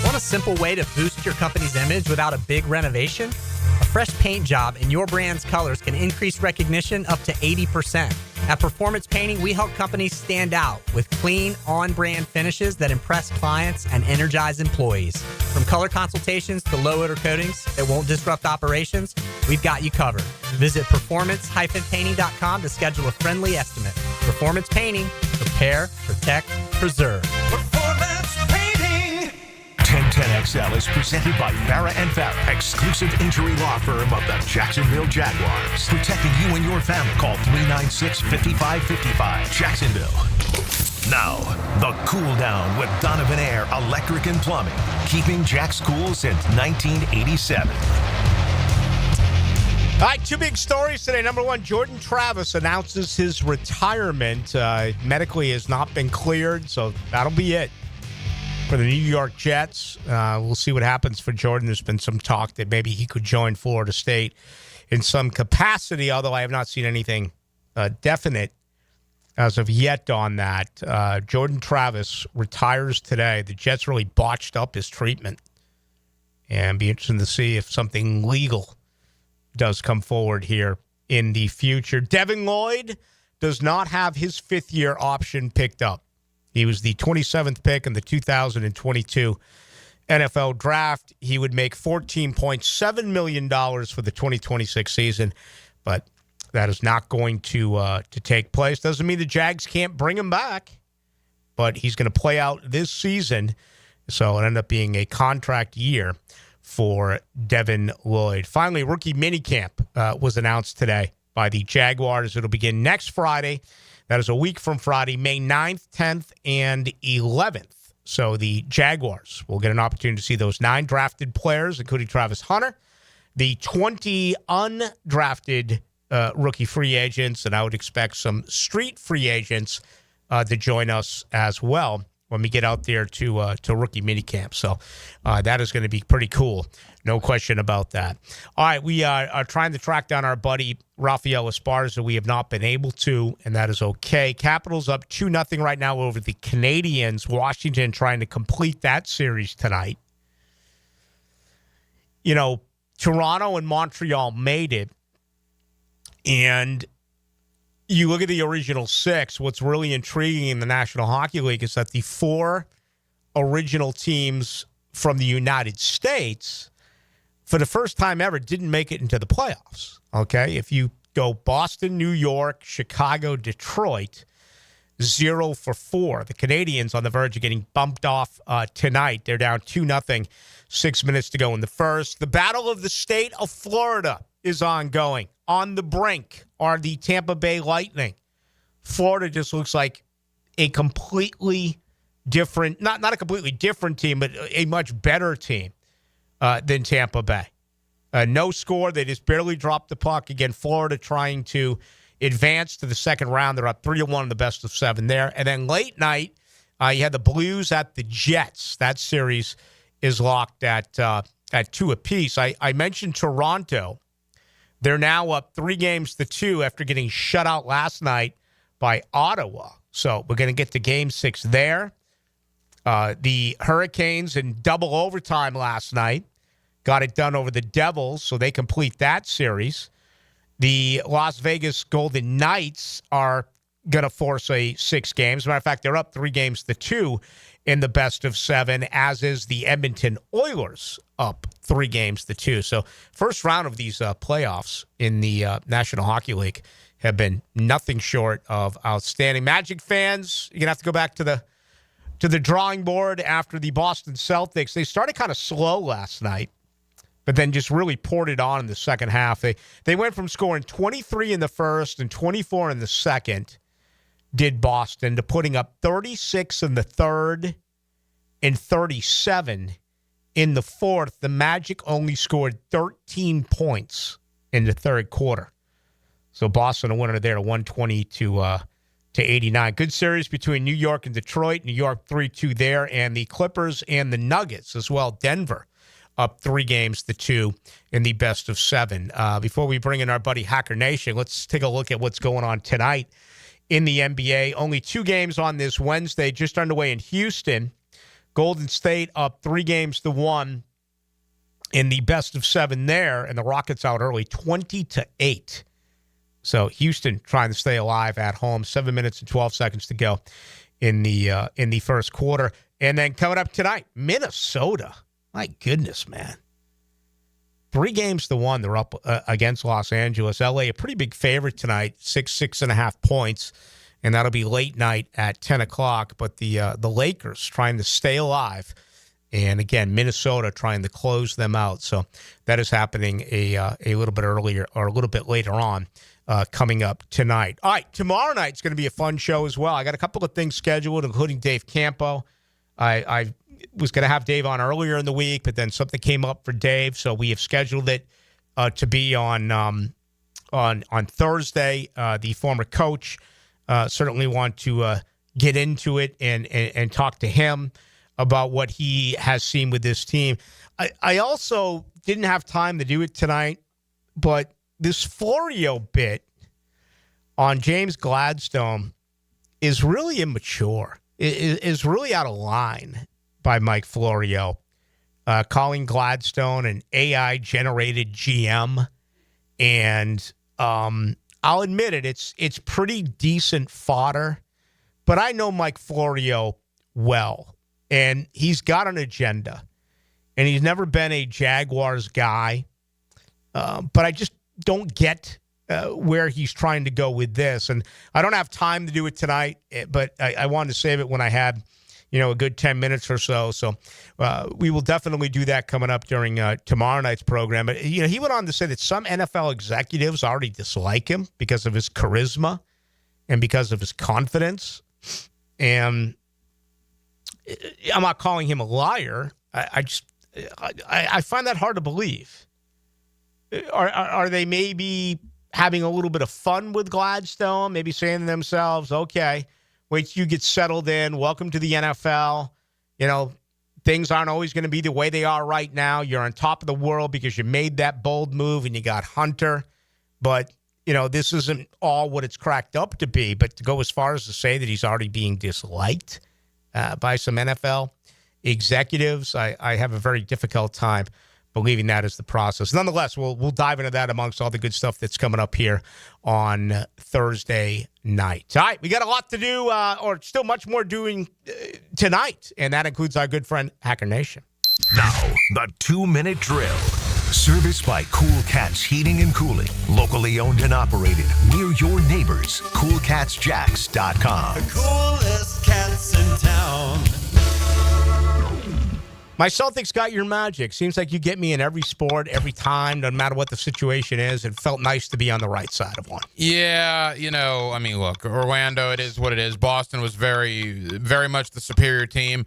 Want a simple way to boost your company's image without a big renovation? A fresh paint job in your brand's colors can increase recognition up to 80%. At Performance Painting, we help companies stand out with clean, on-brand finishes that impress clients and energize employees. From color consultations to low-odor coatings that won't disrupt operations, we've got you covered. Visit performance-painting.com to schedule a friendly estimate. Performance Painting. Prepare, protect, preserve. Performance Painting. 1010XL is presented by Farrah & Farrah, exclusive injury law firm of the Jacksonville Jaguars. Protecting you and your family. Call 396-5555. Jacksonville. Now, the Cool Down with Donovan Air Electric and Plumbing. Keeping Jack's cool since 1987. All right, two big stories today. Number one, Jordan Travis announces his retirement. Medically has not been cleared, so that'll be it for the New York Jets. We'll see what happens for Jordan. There's been some talk that maybe he could join Florida State in some capacity, although I have not seen anything definite as of yet on that. Jordan Travis retires today. The Jets really botched up his treatment. And be interesting to see if something legal does come forward here in the future. Devin Lloyd does not have his fifth-year option picked up. He was the 27th pick in the 2022 NFL Draft. He would make $14.7 million for the 2026 season, but that is not going to take place. Doesn't mean the Jags can't bring him back, but he's going to play out this season, so it'll end up being a contract year for Devin Lloyd. Finally, rookie minicamp was announced today by the Jaguars. It'll begin next Friday. That is a week from Friday, May 9th, 10th, and 11th. So the Jaguars will get an opportunity to see those 9 drafted players, including Travis Hunter, the 20 undrafted rookie free agents, and I would expect some street free agents to join us as well when we get out there to rookie minicamp. So that is going to be pretty cool. No question about that. All right, we are trying to track down our buddy Rafael Esparza. We have not been able to, and that is okay. Capitals up 2-0 right now over the Canadiens. Washington trying to complete that series tonight. You know, Toronto and Montreal made it, and you look at the original 6, what's really intriguing in the National Hockey League is that the 4 original teams from the United States, for the first time ever, didn't make it into the playoffs. Okay? If you go Boston, New York, Chicago, Detroit, 0 for 4. The Canadians on the verge of getting bumped off tonight. They're down 2-0, 6 minutes to go in the first. The battle of the state of Florida is ongoing. On the brink are the Tampa Bay Lightning. Florida just looks like a completely different, not a completely different team, but a much better team than Tampa Bay. No score. They just barely dropped the puck. Again, Florida trying to advance to the second round. They're up 3-1 in the best of 7 there. And then late night, you had the Blues at the Jets. That series is locked at 2 apiece. I mentioned Toronto. They're now up 3-2 after getting shut out last night by Ottawa. So we're going to get to Game 6 there. The Hurricanes in double overtime last night got it done over the Devils, so they complete that series. The Las Vegas Golden Knights are going to force a 6 games. As a matter of fact, they're up 3-2 in the best of 7, as is the Edmonton Oilers up 3-2. So first round of these playoffs in the National Hockey League have been nothing short of outstanding. Magic fans, you're going to have to go back to the drawing board after the Boston Celtics. They started kind of slow last night, but then just really poured it on in the second half. They went from scoring 23 in the first and 24 in the second, did Boston, to putting up 36 in the third and 37 in the fourth. The Magic only scored 13 points in the third quarter. So Boston a winner there, 120 to 89. Good series between New York and Detroit. New York 3-2 there, and the Clippers and the Nuggets as well. Denver up 3-2 in the best of 7. Before we bring in our buddy Hacker Nation, let's take a look at what's going on tonight in the NBA. Only 2 games on this Wednesday, just underway in Houston. Golden State up 3-1 in the best of 7 there, and the Rockets out early 20-8. So Houston trying to stay alive at home. 7 minutes and 12 seconds to go in the first quarter. And then coming up tonight, Minnesota. My goodness, man. 3-1. They're up against Los Angeles. LA, a pretty big favorite tonight, 6.5 points. And that'll be late night at 10 o'clock. But the Lakers trying to stay alive. And again, Minnesota trying to close them out. So that is happening a little bit earlier or a little bit later on. Coming up tonight. All right, tomorrow night's going to be a fun show as well. I got a couple of things scheduled, including Dave Campo. I was going to have Dave on earlier in the week, but then something came up for Dave, so we have scheduled it to be on Thursday. The former coach certainly want to get into it and talk to him about what he has seen with this team. I also didn't have time to do it tonight, but this Florio bit on James Gladstone is really immature. It is really out of line by Mike Florio, calling Gladstone an AI-generated GM. And I'll admit it, it's pretty decent fodder. But I know Mike Florio well, and he's got an agenda. And he's never been a Jaguars guy. But I just don't get where he's trying to go with this. And I don't have time to do it tonight, but I wanted to save it when I had, a good 10 minutes or so. So we will definitely do that coming up during tomorrow night's program. But, he went on to say that some NFL executives already dislike him because of his charisma and because of his confidence. And I'm not calling him a liar. I find that hard to believe. Are they maybe having a little bit of fun with Gladstone? Maybe saying to themselves, okay, wait till you get settled in. Welcome to the NFL. Things aren't always going to be the way they are right now. You're on top of the world because you made that bold move and you got Hunter. But, this isn't all what it's cracked up to be. But to go as far as to say that he's already being disliked by some NFL executives, I have a very difficult time believing that is the process. Nonetheless, we'll dive into that amongst all the good stuff that's coming up here on Thursday night. All right, we got a lot to do, or still much more doing tonight, and that includes our good friend Hacker Nation. Now, the 2-minute drill. Serviced by Cool Cats Heating and Cooling. Locally owned and operated. We're your neighbors. CoolCatsJacks.com. The coolest cats in town. My Celtics got your magic. Seems like you get me in every sport, every time, no matter what the situation is. It felt nice to be on the right side of one. Yeah, I mean, look, Orlando, it is what it is. Boston was very, very much the superior team.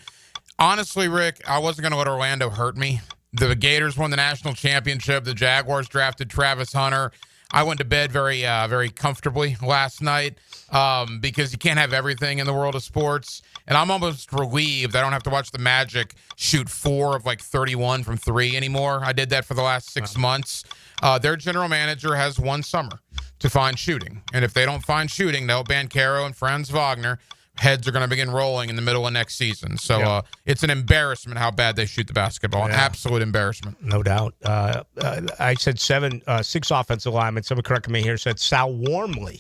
Honestly, Rick, I wasn't going to let Orlando hurt me. The Gators won the national championship. The Jaguars drafted Travis Hunter. I went to bed very, very comfortably last night because you can't have everything in the world of sports. And I'm almost relieved I don't have to watch the Magic shoot 4 of 31 from 3 anymore. I did that for the last 6 months. Their general manager has one summer to find shooting. And if they don't find shooting, they'll ban Caro and Franz Wagner. Heads are going to begin rolling in the middle of next season. So it's an embarrassment how bad they shoot the basketball. An absolute embarrassment. No doubt. I said 6 offensive linemen. Someone corrected me here, said Sal Wormley,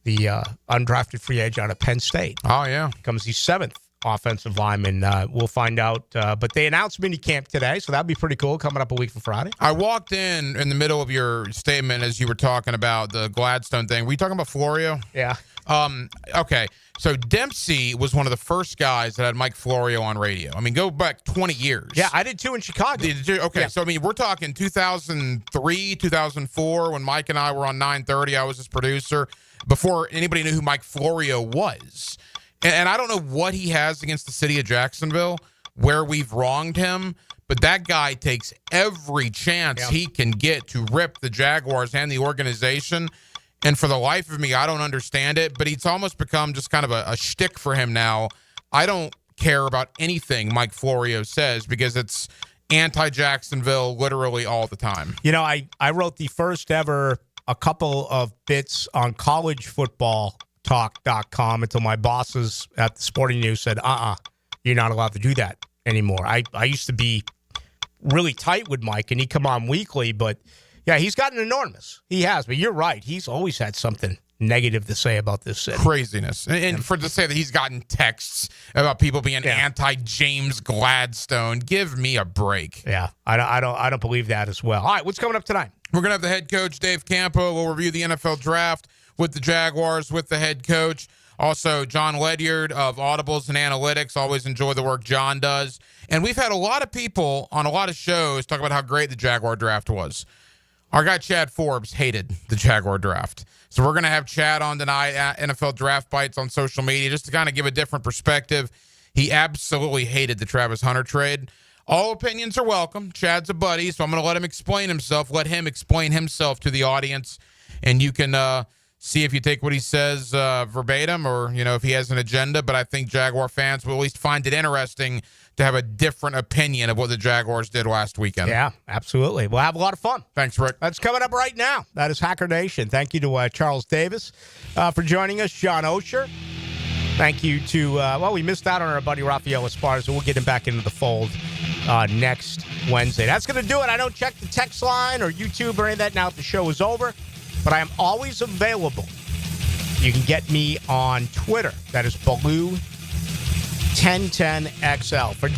the undrafted free agent out of Penn State. Oh, yeah. Becomes the 7th offensive lineman. We'll find out. But they announced minicamp today, so that'd be pretty cool coming up a week from Friday. I walked in the middle of your statement as you were talking about the Gladstone thing. Were you talking about Florio? Yeah. Okay. So Dempsey was one of the first guys that had Mike Florio on radio. I mean, go back 20 years. Yeah, I did too in Chicago. Okay, yeah. So I mean, we're talking 2003, 2004 when Mike and I were on 930. I was his producer before anybody knew who Mike Florio was. And I don't know what he has against the city of Jacksonville, where we've wronged him, but that guy takes every chance he can get to rip the Jaguars and the organization. And for the life of me, I don't understand it, but it's almost become just kind of a shtick for him now. I don't care about anything Mike Florio says because it's anti-Jacksonville literally all the time. I wrote the first ever a couple of bits on collegefootballtalk.com until my bosses at the Sporting News said, you're not allowed to do that anymore. I used to be really tight with Mike, and he'd come on weekly, but yeah, he's gotten enormous. He has, but you're right. He's always had something negative to say about this city. Craziness. And for to say that he's gotten texts about people being anti-James Gladstone, give me a break. Yeah, I don't believe that as well. All right, what's coming up tonight? We're going to have the head coach, Dave Campo. We'll review the NFL draft with the Jaguars, with the head coach. Also, John Ledyard of Audibles and Analytics. Always enjoy the work John does. And we've had a lot of people on a lot of shows talk about how great the Jaguar draft was. Our guy Chad Forbes hated the Jaguar draft. So we're going to have Chad on tonight at NFL Draft Bites on social media just to kind of give a different perspective. He absolutely hated the Travis Hunter trade. All opinions are welcome. Chad's a buddy, so I'm going to let him explain himself. Let him explain himself to the audience. And you can see if you take what he says verbatim or, if he has an agenda. But I think Jaguar fans will at least find it interesting to have a different opinion of what the Jaguars did last weekend. Yeah, absolutely. We'll have a lot of fun. Thanks, Rick. That's coming up right now. That is Hacker Nation. Thank you to Charles Davis for joining us. John Oeser. Thank you to, we missed out on our buddy Rafael Esparza. We'll get him back into the fold next Wednesday. That's going to do it. I don't check the text line or YouTube or any of that now if the show is over, but I am always available. You can get me on Twitter. That is Ballou1010XL. For